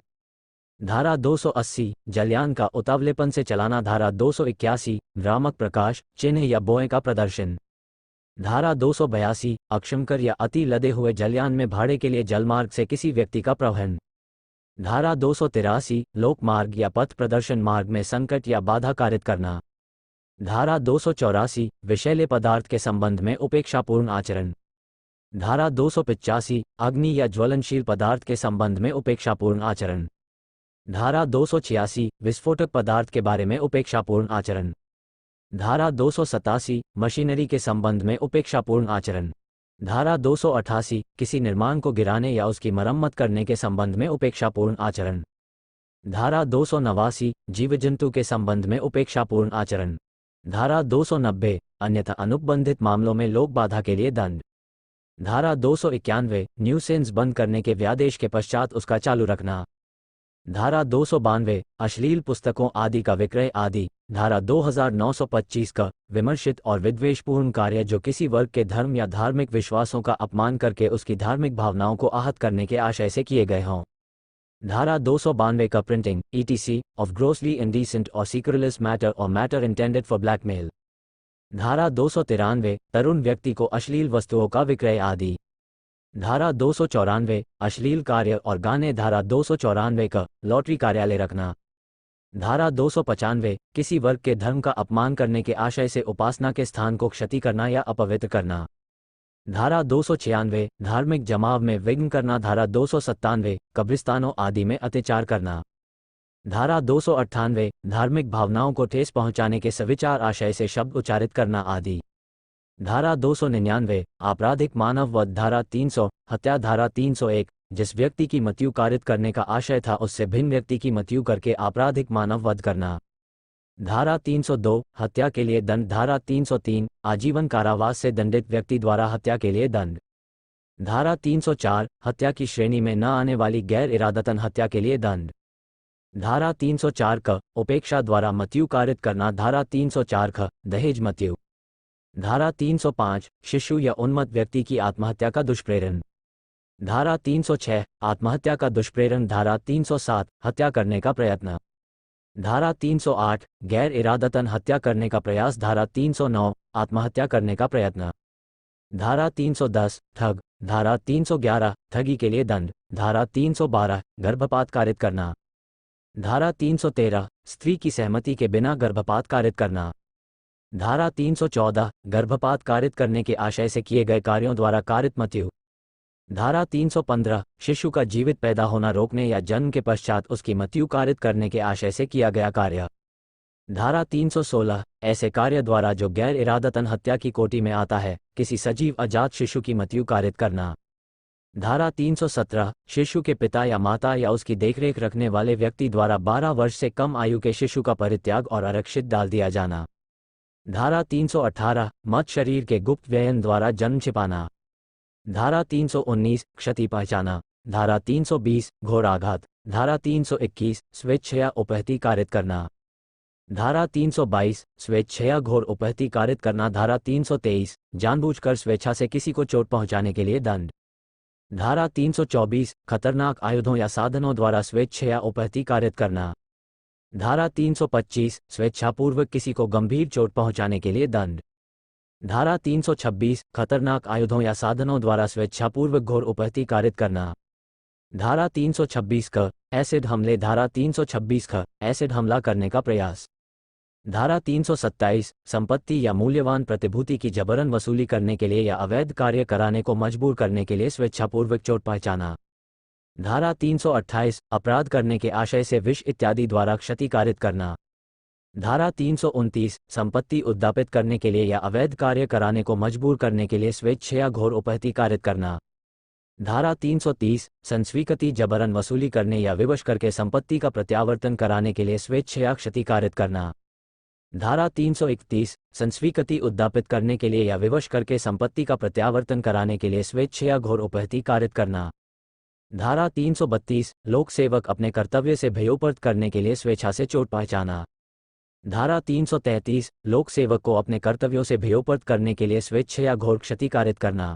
S1: धारा 280 जलयान का उतावलेपन से चलाना। धारा 281 भ्रामक प्रकाश चिन्ह या बोए का प्रदर्शन। धारा 282 अक्षमकर या अति लदे हुए जलयान में भाड़े के लिए जलमार्ग से किसी व्यक्ति का प्रवहन। धारा 283 लोक मार्ग या पथ प्रदर्शन मार्ग में संकट या बाधा कारित करना। धारा 284 विषैले पदार्थ के संबंध में उपेक्षापूर्ण आचरण। धारा 285 अग्नि या ज्वलनशील पदार्थ के संबंध में उपेक्षापूर्ण आचरण। धारा 286 विस्फोटक पदार्थ के बारे में उपेक्षापूर्ण आचरण। धारा 287 मशीनरी के संबंध में उपेक्षापूर्ण आचरण। धारा 288 किसी निर्माण को गिराने या उसकी मरम्मत करने के संबंध में उपेक्षापूर्ण आचरण। धारा 289 जीव जंतु के संबंध में उपेक्षापूर्ण आचरण। धारा 290 अन्यथा अनुबंधित मामलों में लोक बाधा के लिए दंड। धारा 291 न्यूसेंस बंद करने के व्यादेश के पश्चात उसका चालू रखना। धारा 292 अश्लील पुस्तकों आदि का विक्रय आदि। धारा 2925 का विमर्शित और विद्वेषपूर्ण कार्य जो किसी वर्ग के धर्म या धार्मिक विश्वासों का अपमान करके उसकी धार्मिक भावनाओं को आहत करने के आशय से किए गए हों। धारा 292 का प्रिंटिंग etc ऑफ ग्रोसली इंडीसेंट और सीक्रेटलेस मैटर और मैटर इंटेंडेड फॉर ब्लैकमेल। धारा 293 तरुण व्यक्ति को अश्लील वस्तुओं का विक्रय आदि। धारा 294 अश्लील कार्य और गाने। धारा 294 का लॉटरी कार्यालय रखना। धारा 295 किसी वर्ग के धर्म का अपमान करने के आशय से उपासना के स्थान को क्षति करना या अपवित्र करना। धारा 296 धार्मिक जमाव में विघ्न करना। धारा 297 कब्रिस्तानों आदि में अत्याचार करना। धारा 298 धार्मिक भावनाओं को ठेस पहुंचाने के सविचार आशय से शब्द उच्चारित करना आदि। धारा 299 आपराधिक मानव वध। धारा 300 हत्या। धारा 301 जिस व्यक्ति की मृत्यु कारित करने का आशय था उससे भिन्न व्यक्ति की मृत्यु करके आपराधिक मानव वध करना। धारा 302 हत्या के लिए दंड। धारा 303 आजीवन कारावास से दंडित व्यक्ति द्वारा हत्या के लिए दंड। धारा 304 हत्या की श्रेणी में न आने वाली गैर इरादतन हत्या के लिए दंड। धारा 304 क उपेक्षा द्वारा मृत्यु कारित करना। धारा 304 ख दहेज मृत्यु। धारा 305 शिशु या उन्मत्त व्यक्ति की आत्महत्या का दुष्प्रेरण। धारा 306 आत्महत्या का दुष्प्रेरण। धारा 307 हत्या करने का प्रयत्न। धारा 308 गैर इरादतन हत्या करने का प्रयास। धारा 309 आत्महत्या करने का प्रयत्न। धारा 310 ठग। धारा 311 ठगी के लिए दंड। धारा 312 गर्भपात कारित करना। धारा 313 स्त्री की सहमति के बिना गर्भपात कारित करना। धारा 314 गर्भपात कारित करने के आशय से किए गए कार्यों द्वारा कारित मृत्यु। धारा 315 शिशु का जीवित पैदा होना रोकने या जन्म के पश्चात उसकी मृत्यु कारित करने के आशय से किया गया कार्य। धारा 316 ऐसे कार्य द्वारा जो गैर इरादतन हत्या की कोटि में आता है किसी सजीव अजात शिशु की मृत्यु कारित करना। धारा 317 शिशु के पिता या माता या उसकी देखरेख रखने वाले व्यक्ति द्वारा 12 वर्ष से कम आयु के शिशु का परित्याग और आरक्षित डाल दिया जाना। धारा 318 मत शरीर के गुप्त व्ययन द्वारा जन्म छिपाना। धारा 319 क्षति पहचाना। धारा 320 घोर आघात। धारा 321 स्वेच्छया उपहति कारित करना। धारा 322 स्वेच्छया घोर उपहति कारित करना। धारा 323 जानबूझकर स्वेच्छा से किसी को चोट पहुंचाने के लिए दंड। धारा 324 खतरनाक आयुधों या साधनों द्वारा स्वेच्छया उपहति कारित करना। धारा 325 स्वेच्छापूर्वक किसी को गंभीर चोट पहुंचाने के लिए दंड। धारा 326 खतरनाक आयुधों या साधनों द्वारा स्वेच्छापूर्वक घोर उपहति कारित करना। धारा 326 क एसिड हमले। धारा 326 ख एसिड हमला करने का प्रयास। धारा 327 संपत्ति या मूल्यवान प्रतिभूति की जबरन वसूली करने के लिए या अवैध कार्य कराने को मजबूर करने के लिए स्वेच्छापूर्वक चोट पहुंचाना। धारा 328 अपराध करने के आशय से विष इत्यादि द्वारा क्षति कारित करना। धारा 329 संपत्ति उद्यापित करने के लिए या अवैध कार्य कराने को मजबूर करने के लिए स्वेच्छया घोर उपहति कारित करना। धारा 330 संस्वीकृति जबरन वसूली करने या विवश करके संपत्ति का प्रत्यावर्तन कराने के लिए स्वेच्छया क्षति कारित करना। धारा 331 संस्वीकृति उद्यापित करने के लिए या विवश करके संपत्ति का प्रत्यावर्तन कराने के लिए स्वेच्छया घोर उपहति कारित करना। धारा 332 लोक सेवक अपने कर्तव्य से भयोपर्त करने के लिए स्वेच्छा से चोट पहुंचाना। धारा 333 लोक सेवक को अपने कर्तव्यों से भयोपर्त करने के लिए स्वेच्छया घोर क्षति कारित करना।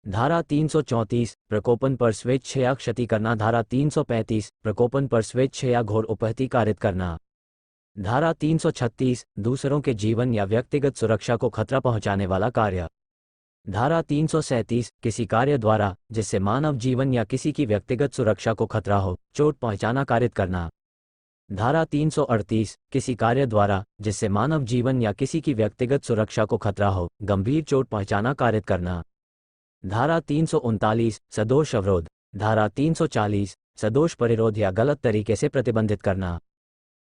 S1: धारा 334 प्रकोपन पर स्वेच्छया क्षति करना। धारा 335 प्रकोपन पर स्वेच्छया घोर उपहति कारित करना। धारा 336 दूसरों के जीवन या व्यक्तिगत सुरक्षा को खतरा पहुंचाने वाला कार्य। धारा 337 किसी कार्य द्वारा जिससे मानव जीवन या किसी की व्यक्तिगत सुरक्षा को खतरा हो, चोट पहुंचाना कारित करना। धारा 338 किसी कार्य द्वारा जिससे मानव जीवन या किसी की व्यक्तिगत सुरक्षा को खतरा हो, गंभीर चोट पहुंचाना कारित करना। धारा 339 सदोष अवरोध। धारा 340 सदोष परिरोध या गलत तरीके से प्रतिबंधित करना।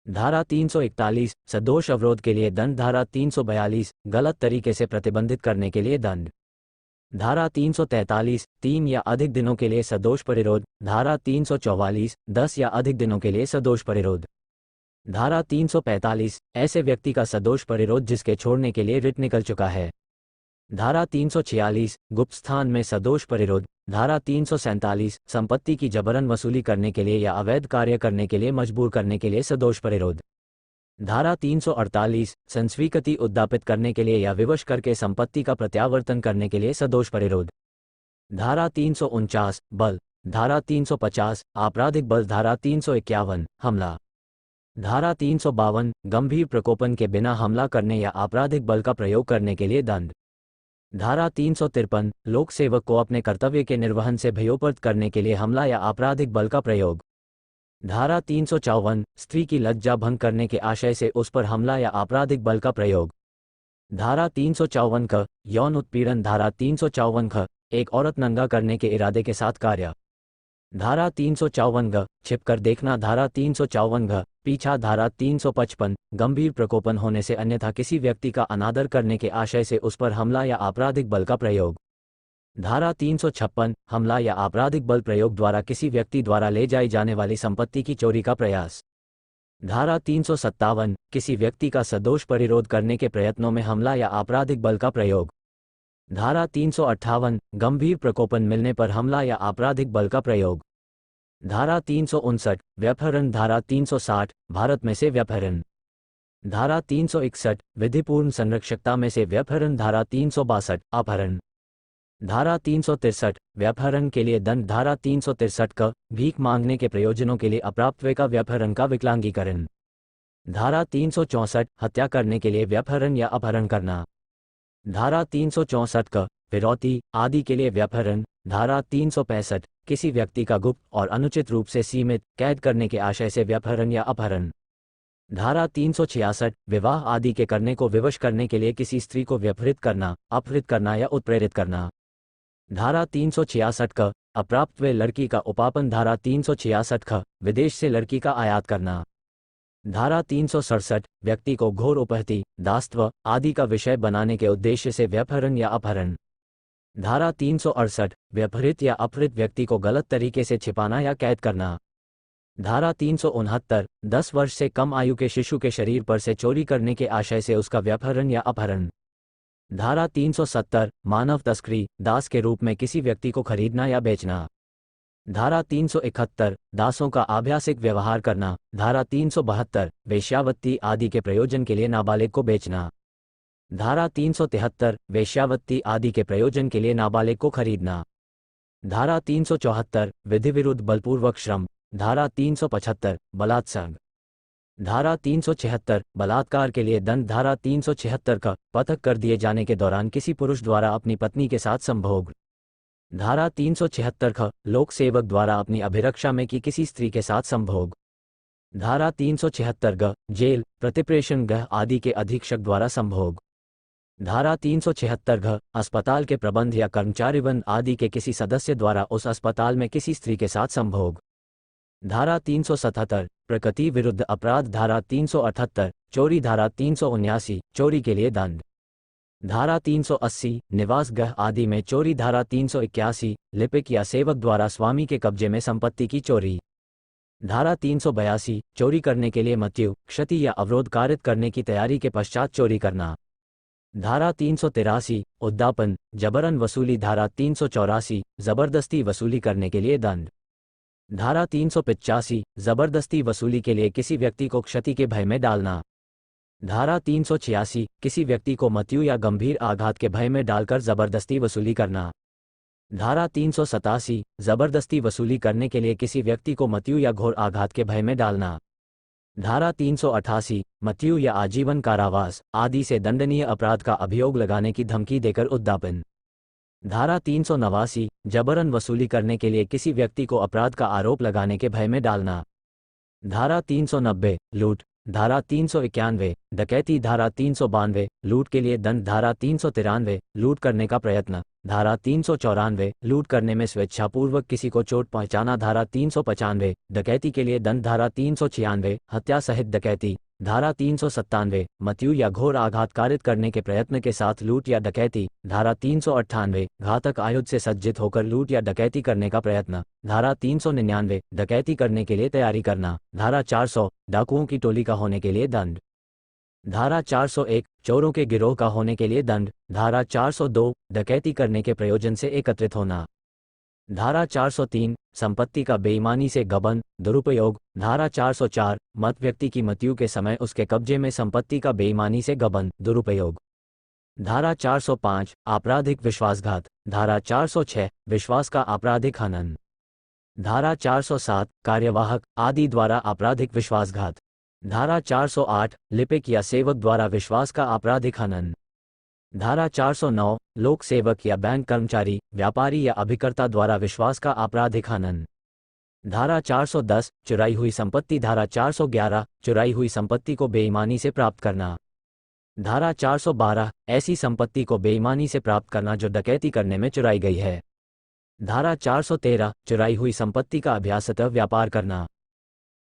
S1: धारा 341 सदोष अवरोध के लिए दंड। धारा 342 गलत तरीके से प्रतिबंधित करने के लिए दंड। धारा 343 3 या अधिक दिनों के लिए सदोष परिरोध। धारा 344 10 या अधिक दिनों के लिए सदोष परिरोध। धारा 345 ऐसे व्यक्ति का सदोष परिरोध जिसके छोड़ने के लिए रिट निकल चुका है। धारा 346 गुप्त स्थान में सदोष परिरोध। धारा 347 संपत्ति की जबरन वसूली करने के लिए या अवैध कार्य करने के लिए मजबूर करने के लिए सदोष परिरोध। धारा 348 संस्वीकृति उद्यापित करने के लिए या विवश करके संपत्ति का प्रत्यावर्तन करने के लिए सदोष परिरोध। धारा 349 बल। धारा 350 आपराधिक बल। धारा 351 हमला। धारा 352 गंभीर प्रकोपन के बिना हमला करने या आपराधिक बल का प्रयोग करने के लिए दंड। धारा 353 लोक सेवक को अपने कर्तव्य के निर्वहन से भयोपर्त करने के लिए हमला या आपराधिक बल का प्रयोग। धारा 354 स्त्री की लज्जा भंग करने के आशय से उस पर हमला या आपराधिक बल का प्रयोग। धारा 354 क यौन उत्पीड़न। धारा 354 ख एक औरत नंगा करने के इरादे के साथ कार्य। धारा 354 ग छिपकर देखना। धारा 354 घ पीछा। धारा 355 गंभीर प्रकोपन होने से अन्यथा किसी व्यक्ति का अनादर करने के आशय से उस पर हमला या आपराधिक बल का प्रयोग। धारा 356 हमला या आपराधिक बल प्रयोग द्वारा किसी व्यक्ति द्वारा ले जाई जाने वाली संपत्ति की चोरी का प्रयास। धारा 357 किसी व्यक्ति का सदोष परिरोध करने के प्रयत्नों में हमला या आपराधिक बल का प्रयोग। धारा 358 गंभीर प्रकोपन मिलने पर हमला या आपराधिक बल का प्रयोग। धारा 359 व्यपहरण। धारा 360 भारत में से व्यपहरण। धारा 361 विधिपूर्ण संरक्षकता में से व्यपहरण। धारा 362 अपहरण। धारा 363 व्यपहरण के लिए दंड। धारा 363 क भीख मांगने के प्रयोजनों के लिए अप्राप्तव्य का व्यपहरण का विकलांगीकरण। धारा 364 हत्या करने के लिए व्यपहरण या अपहरण करना। धारा 364 क फिरौती आदि के लिए व्यपहरण। धारा 365 किसी व्यक्ति का गुप्त और अनुचित रूप से सीमित कैद करने के आशय से व्यपहरण या अपहरण। धारा 366 विवाह आदि के करने को विवश करने के लिए किसी स्त्री को व्यपहृत करना, अपहृत करना या उत्प्रेरित करना। धारा 366 क अप्राप्त वे लड़की का उपापन। धारा 366 ख विदेश से लड़की का आयात करना। धारा 367 व्यक्ति को घोर उपहति, दासत्व आदि का विषय बनाने के उद्देश्य से व्यपहरण या अपहरण। धारा 368 व्यपहृत या अपहृत व्यक्ति को गलत तरीके से छिपाना या कैद करना। धारा 369 10 वर्ष से कम आयु के शिशु के शरीर पर से चोरी करने के आशय से उसका व्यपहरण या अपहरण। धारा 370 मानव तस्करी, दास के रूप में किसी व्यक्ति को खरीदना या बेचना। धारा 371 दासों का आभासिक व्यवहार करना। धारा 372 वेश्यावृत्ति आदि के प्रयोजन के लिए नाबालिग को बेचना। धारा 373 वेश्यावृत्ति आदि के प्रयोजन के लिए नाबालिग को खरीदना। धारा 374 विधि विरुद्ध बलपूर्वक श्रम। धारा 375 बलात्संग। धारा 376 बलात्कार के लिए दंड। धारा 376 का पृथक कर दिए जाने के दौरान किसी पुरुष द्वारा अपनी पत्नी के साथ संभोग। धारा 376 ख लोक सेवक द्वारा अपनी अभिरक्षा में की किसी स्त्री के साथ संभोग। धारा 376 ग जेल, प्रतिप्रेषण गृह आदि के अधीक्षक द्वारा संभोग। धारा 376 घ अस्पताल के प्रबंध या कर्मचारीवृंद आदि के किसी सदस्य द्वारा उस अस्पताल में किसी स्त्री के साथ संभोग। धारा 377 प्रकृति विरुद्ध अपराध। धारा 378 चोरी। धारा 379 चोरी के लिए दंड। धारा 380 निवास गृह आदि में चोरी। धारा 381 लिपिक या सेवक द्वारा स्वामी के कब्जे में संपत्ति की चोरी। धारा 382 चोरी करने के लिए मृत्यु, क्षति या अवरोध कारित करने की तैयारी के पश्चात चोरी करना। धारा 383 उद्यापन, जबरन वसूली। धारा 384 जबरदस्ती वसूली करने के लिए दंड। धारा 385 जबरदस्ती वसूली के लिए किसी व्यक्ति को क्षति के भय में डालना। धारा 386 किसी व्यक्ति को मृत्यु या गंभीर आघात के भय में डालकर जबरदस्ती वसूली करना। धारा 387 जबरदस्ती वसूली करने के लिए किसी व्यक्ति को मृत्यु या घोर आघात के भय में डालना। धारा 388 मृत्यु या आजीवन कारावास आदि से दंडनीय अपराध का अभियोग लगाने की धमकी देकर उद्यापन। धारा 389 जबरन वसूली करने के लिए किसी व्यक्ति को अपराध का आरोप लगाने के भय में डालना। धारा 390 लूट। धारा 391 डकैती। धारा 392 लूट के लिए दंड। धारा 393 लूट करने का प्रयत्न। धारा 394 लूट करने में स्वेच्छापूर्वक किसी को चोट पहुंचाना। धारा 395 डकैती के लिए दंड। धारा 396 हत्या सहित डकैती। धारा 397 मृत्यु या घोर आघात कारित करने के प्रयत्न के साथ लूट या डकैती। धारा 398 घातक आयुध से सज्जित होकर लूट या डकैती करने का प्रयत्न। धारा 399 डकैती करने के लिए तैयारी करना। धारा 400 डाकुओं की टोली का होने के लिए दंड। धारा 401 चोरों के गिरोह का होने के लिए दंड। धारा 402 डकैती करने के प्रयोजन से एकत्रित होना। धारा 403 संपत्ति का बेईमानी से गबन, दुरुपयोग। धारा 404 मत व्यक्ति की मृत्यु के समय उसके कब्जे में संपत्ति का बेईमानी से गबन, दुरुपयोग। धारा 405 आपराधिक विश्वासघात। धारा 406 विश्वास का आपराधिक हनन। धारा 407 कार्यवाहक आदि द्वारा आपराधिक विश्वासघात। धारा 408 लिपिक या सेवक द्वारा विश्वास का आपराधिक हनन। धारा 409 लोक सेवक या बैंक कर्मचारी, व्यापारी या अभिकर्ता द्वारा विश्वास का आपराधिक हनन। धारा 410 चुराई हुई संपत्ति। धारा 411 चुराई हुई संपत्ति को बेईमानी से प्राप्त करना। धारा 412 ऐसी संपत्ति को बेईमानी से प्राप्त करना जो डकैती करने में चुराई गई है। धारा 413 चुराई हुई संपत्ति का अभ्यासतः व्यापार करना।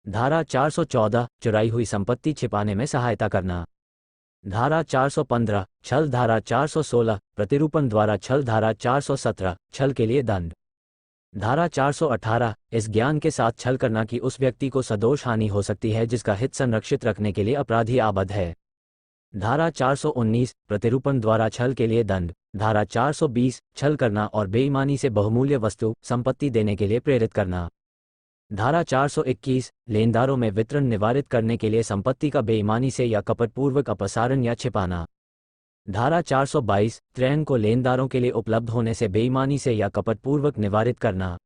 S1: धारा 414 चुराई हुई संपत्ति छिपाने में सहायता करना। धारा 415 छल। धारा 416 प्रतिरूपण द्वारा छल। धारा 417 छल के लिए दंड। धारा 418 इस ज्ञान के साथ छल करना कि उस व्यक्ति को सदोष हानि हो सकती है जिसका हित संरक्षित रखने के लिए अपराधी आबद्ध है। धारा 419 प्रतिरूपण द्वारा छल के लिए दंड। धारा 420 छल करना और बेईमानी से बहुमूल्य वस्तु संपत्ति देने के लिए प्रेरित करना। धारा 421 लेनदारों में वितरण निवारित करने के लिए संपत्ति का बेईमानी से या कपटपूर्वक अपसारण या छिपाना। धारा 422 क्रय को लेनदारों के लिए उपलब्ध होने से बेईमानी से या कपटपूर्वक निवारित करना।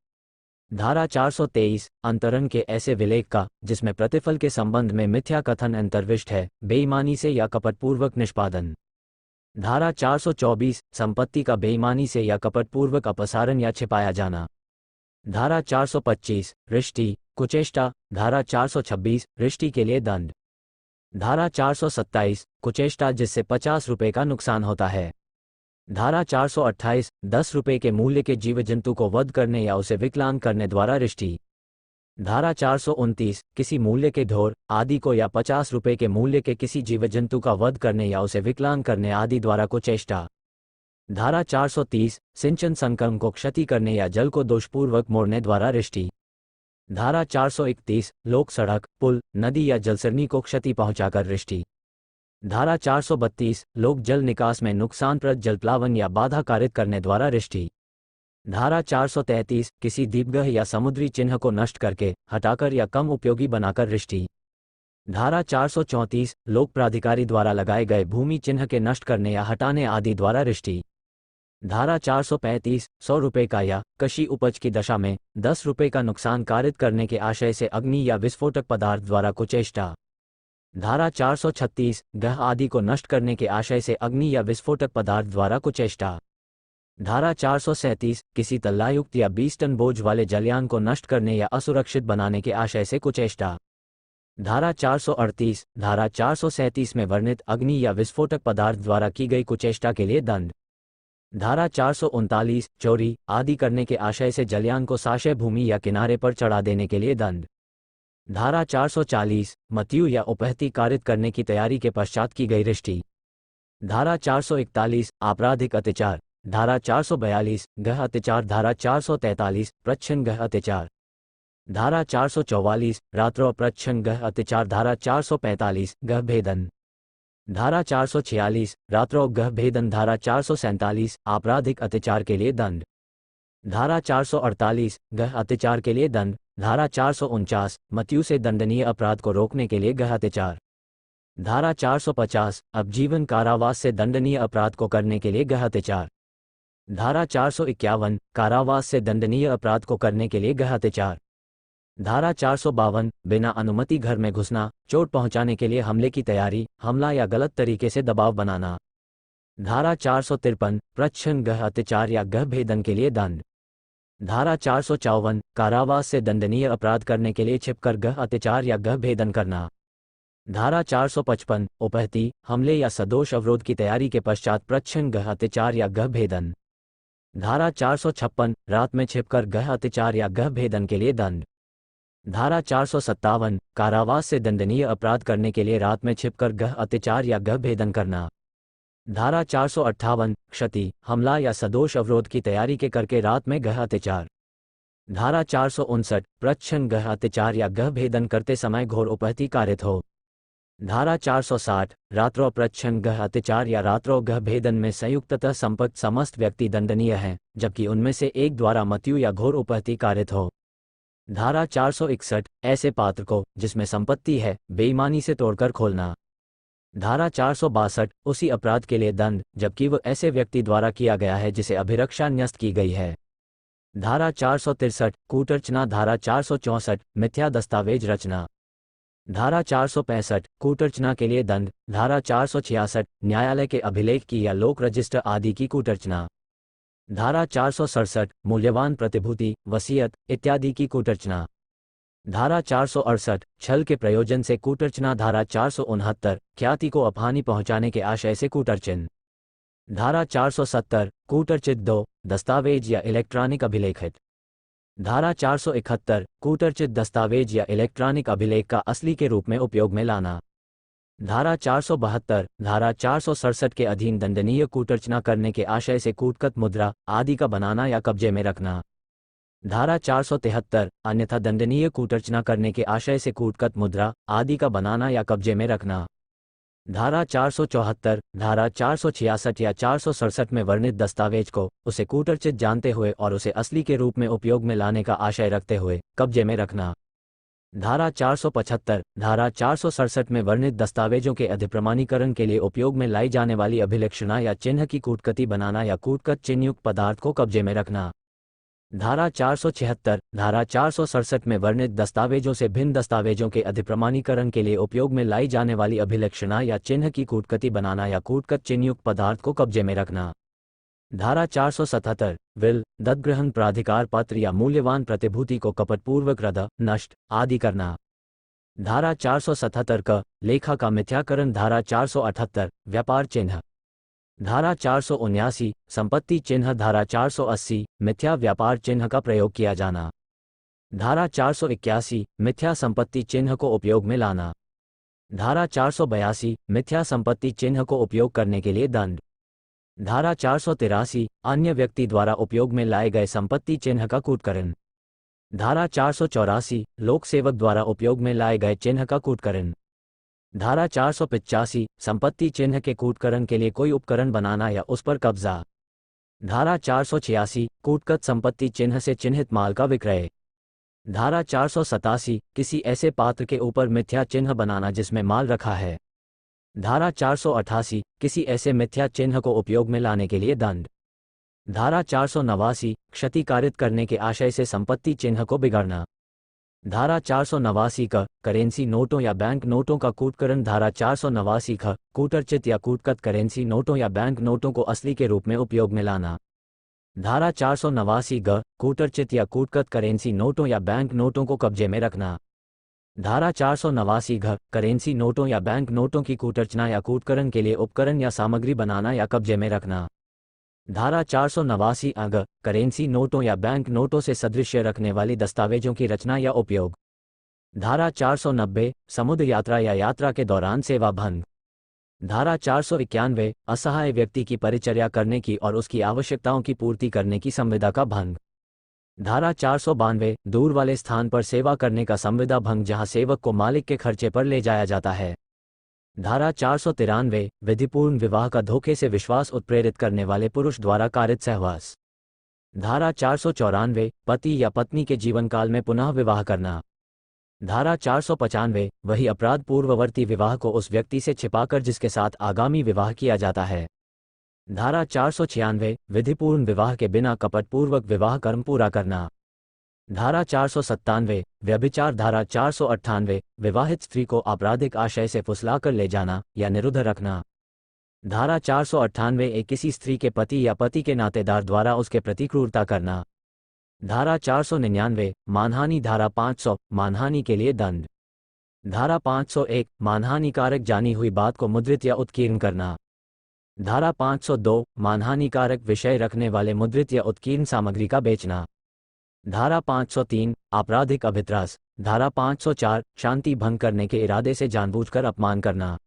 S1: धारा 423 अंतरण के ऐसे विलेख का जिसमें प्रतिफल के संबंध में मिथ्या कथन अंतर्विष्ट है, बेईमानी से या कपटपूर्वक निष्पादन। धारा 424 संपत्ति का बेईमानी से या कपटपूर्वक अपसारण या छिपाया जाना। धारा 425 रिष्टि, कुचेष्टा। धारा 426 रिष्टि के लिए दंड। धारा 427 कुचेष्टा जिससे 50 रुपये का नुकसान होता है। धारा 428 10 रुपये के मूल्य के जीव जंतु को वध करने या उसे विकलांग करने द्वारा रिष्टि। धारा 429 किसी मूल्य के ढोर आदि को या 50 रुपये के मूल्य के किसी जीव जंतु का वध करने या उसे विकलांग करने आदि द्वारा कुचेष्टा। धारा 430 सिंचन संक्रम को क्षति करने या जल को दोषपूर्वक मोड़ने द्वारा रिष्टि। धारा 431 लोक सड़क, पुल, नदी या जलसरणी को क्षति पहुंचाकर रिष्टि। धारा 432 लोक जल निकास में नुकसानप्रद जलप्लावन या बाधा कारित करने द्वारा रिष्टि। धारा 433 किसी दीपगह या समुद्री चिन्ह को नष्ट करके, हटाकर या कम उपयोगी बनाकर रिष्टि। धारा 434 लोक प्राधिकारी द्वारा लगाए गए भूमि चिन्ह के नष्ट करने या हटाने आदि द्वारा रिष्टि। धारा 435 100 रुपये का या कृषि उपज की दशा में 10 रुपये का नुकसान कारित करने के आशय से अग्नि या विस्फोटक पदार्थ द्वारा कुचेष्टा। धारा 436 ग्रह आदि को नष्ट करने के आशय से अग्नि या विस्फोटक पदार्थ द्वारा कुचेष्टा। धारा 437 किसी तल्लायुक्त या 20 टन बोझ वाले जलयान को नष्ट करने या असुरक्षित बनाने के आशय से कुचेष्टा। धारा 438 धारा 437 में वर्णित अग्नि या विस्फोटक पदार्थ द्वारा की गई कुचेष्टा के लिए दंड। धारा 439 चोरी आदि करने के आशय से जलयान को साशय भूमि या किनारे पर चढ़ा देने के लिए दंड। धारा 440 मृत्यु या उपहति कारित करने की तैयारी के पश्चात की गई रिश्ती। धारा 441 आपराधिक अत्याचार। धारा 442 गृह अत्याचार। धारा 443 प्रच्छन्न गृह अत्याचार। धारा 444 रात्रों प्रच्छन्न गृह अत्याचार। धारा 445 गृह भेदन। धारा 446 रात्रों गृह भेदन। धारा 447 आपराधिक अत्याचार के लिए दंड। धारा 448 गृह अत्याचार के लिए दंड। धारा 449 मृत्यु से दंडनीय अपराध को रोकने के लिए गृह अत्याचार। धारा 450 आजीवन कारावास से दंडनीय अपराध को करने के लिए गृह अत्याचार। धारा 451 कारावास से दंडनीय अपराध को करने के लिए गृह अत्याचार। धारा 452 बिना अनुमति घर में घुसना, चोट पहुंचाने के लिए हमले की तैयारी, हमला या गलत तरीके से दबाव बनाना। धारा 453 प्रच्छन्न गृह अत्याचार या गृह भेदन के लिए दंड। धारा 454 कारावास से दंडनीय अपराध करने के लिए छिपकर गृह अत्याचार या गृह भेदन करना। धारा 455 उपहति, हमले या सदोष अवरोध की तैयारी के पश्चात प्रच्छन्न गृह अत्याचार या गृह भेदन। धारा 456 रात में छिपकर गृह अत्याचार या गृह भेदन के लिए दंड। धारा 457 कारावास से दंडनीय अपराध करने के लिए रात में छिपकर गृह अत्याचार या गृह भेदन करना। धारा 458 क्षति, हमला या सदोष अवरोध की तैयारी के करके रात में गृह अत्याचार। धारा 459 प्रच्छन्न गृह अत्याचार या गृह भेदन करते समय घोर उपहति कारित हो। धारा 460 रात्रों प्रच्छन्न गृह अत्याचार या रात्रों गृह भेदन में संयुक्ततः संपर्क समस्त व्यक्ति दंडनीय हैं, जबकि उनमें से एक द्वारा मृत्यु या घोर उपहति कारित हो। धारा 461 ऐसे पात्र को, जिसमें संपत्ति है, बेईमानी से तोड़कर खोलना। धारा 462 उसी अपराध के लिए दंड, जबकि वह ऐसे व्यक्ति द्वारा किया गया है जिसे अभिरक्षा न्यस्त की गई है। धारा 463 कूटरचना। धारा 464 मिथ्या दस्तावेज रचना। धारा 465 कूटरचना के लिए दंड। धारा 466 न्यायालय के अभिलेख की या लोक रजिस्टर आदि की कूटरचना। धारा 467 मूल्यवान प्रतिभूति, वसीयत इत्यादि की कूटरचना। धारा 468 छल के प्रयोजन से कूटरचना। धारा 469 ख्याति को अपहानि पहुंचाने के आशय से कूटरचन। धारा 470 कूटरचित 2 दस्तावेज या इलेक्ट्रॉनिक अभिलेखित। धारा 471 कूटरचित दस्तावेज या इलेक्ट्रॉनिक अभिलेख का असली के रूप में उपयोग में लाना। धारा 472 धारा 467 के अधीन दंडनीय कूटरचना करने के आशय से कूटकत मुद्रा आदि का बनाना या कब्जे में रखना। धारा 473 अन्यथा दंडनीय कूटरचना करने के आशय से कूटकत मुद्रा आदि का बनाना या कब्जे में रखना। धारा 474 धारा 466 या 467 में वर्णित दस्तावेज को उसे कूटरचित जानते हुए और उसे असली के रूप में उपयोग में लाने का आशय रखते हुए कब्जे में रखना। धारा 475 धारा 467 में वर्णित दस्तावेजों के अधिप्रमाणीकरण के लिए उपयोग में लाई जाने वाली अभिलक्षणा या चिन्ह की कूटकती बनाना या कूटकत चिन्हयुक्त पदार्थ को कब्जे में रखना। धारा 476 धारा 467 में वर्णित दस्तावेजों से भिन्न दस्तावेजों के अधिप्रमाणीकरण के लिए उपयोग में लाई जाने वाली अभिलक्षणा या चिन्ह की कूटकती बनाना या कूटकत चिन्हयुक्त पदार्थ को कब्जे में रखना। धारा 477 विल दत्तग्रहण प्राधिकार पत्र या मूल्यवान प्रतिभूति को कपटपूर्वक रद्द नष्ट आदि करना। धारा 477 क लेखा का मिथ्याकरण। धारा 478 व्यापार चिन्ह। धारा 479 संपत्ति चिन्ह। धारा 480 मिथ्या व्यापार चिन्ह का प्रयोग किया जाना। धारा 481 मिथ्या संपत्ति चिन्ह को उपयोग में लाना। धारा 482 मिथ्या संपत्ति चिन्ह को उपयोग करने के लिए दंड। धारा 483 अन्य व्यक्ति द्वारा उपयोग में लाए गए संपत्ति चिन्ह का कूटकरण। धारा 484 लोक सेवक द्वारा उपयोग में लाए गए चिन्ह का कूटकरण। धारा 485 संपत्ति चिन्ह के कूटकरण के लिए कोई उपकरण बनाना या उस पर कब्जा। धारा 486 कूटकत संपत्ति चिन्ह से चिन्हित माल का विक्रय। धारा 487 किसी ऐसे पात्र के ऊपर मिथ्या चिन्ह बनाना जिसमें माल रखा है। धारा 488 किसी ऐसे मिथ्या चिन्ह को उपयोग में लाने के लिए दंड। धारा 489 क्षति कारित करने के आशय से संपत्ति चिन्ह को बिगाड़ना। धारा 489 का करेंसी नोटों या बैंक नोटों का कूटकरण। धारा 489 का कूटरचित या कूटकत करेंसी नोटों या बैंक नोटों को असली के रूप में उपयोग में लाना। धारा 489 ग कूटरचित या कूटकत करेंसी नोटों या बैंक नोटों को कब्जे में रखना। धारा 489 घ करेंसी नोटों या बैंक नोटों की कूटरचना या कूटकरण के लिए उपकरण या सामग्री बनाना या कब्जे में रखना। धारा 489 अग करेंसी नोटों या बैंक नोटों से सदृश्य रखने वाली दस्तावेजों की रचना या उपयोग। धारा 490 समुद्र यात्रा या यात्रा के दौरान सेवा भंग। धारा 491 असहाय व्यक्ति की परिचर्या करने की और उसकी आवश्यकताओं की पूर्ति करने की संविदा का भंग। धारा 492 दूर वाले स्थान पर सेवा करने का संविदा भंग जहां सेवक को मालिक के खर्चे पर ले जाया जाता है। धारा 493 विधिपूर्ण विवाह का धोखे से विश्वास उत्प्रेरित करने वाले पुरुष द्वारा कारित सहवास। धारा 494 पति या पत्नी के जीवन काल में पुनः विवाह करना। धारा 495 वही अपराध पूर्ववर्ती विवाह को उस व्यक्ति से छिपाकर जिसके साथ आगामी विवाह किया जाता है। धारा 496 विधिपूर्ण विवाह के बिना कपटपूर्वक विवाह कर्म पूरा करना। धारा 497 व्यभिचार। धारा 498 विवाहित स्त्री को आपराधिक आशय से फुसलाकर ले जाना या निरुद्ध रखना। धारा 498 किसी स्त्री के पति या पति के नातेदार द्वारा उसके प्रति क्रूरता करना। धारा 499 मानहानि। धारा 500 मानहानि के लिए दंड। धारा 501 मानहानिकारक जानी हुई बात को मुद्रित या उत्कीर्ण करना। धारा 502 मानहानिकारक विषय रखने वाले मुद्रित या उत्कीर्ण सामग्री का बेचना। धारा 503 आपराधिक अभित्रास। धारा 504 शांति भंग करने के इरादे से जानबूझकर अपमान करना।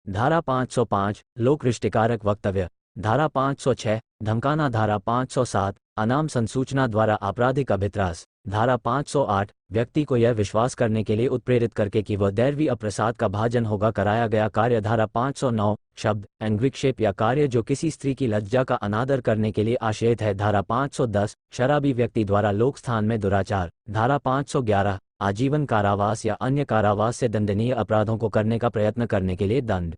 S1: धारा 505 लोकरिष्टिकारक वक्तव्य। धारा 506 धमकाना। धारा 507 अनाम संसूचना द्वारा आपराधिक अभित्रास। धारा 508 व्यक्ति को यह विश्वास करने के लिए उत्प्रेरित करके कि वह दैवी अप्रसाद का भाजन होगा कराया गया कार्य। धारा 509 शब्द विक्षेप या कार्य जो किसी स्त्री की लज्जा का अनादर करने के लिए आशयित है। धारा 510 शराबी व्यक्ति द्वारा लोक स्थान में दुराचार। धारा 511 आजीवन कारावास या अन्य कारावास से दंडनीय अपराधों को करने का प्रयत्न करने के लिए दंड।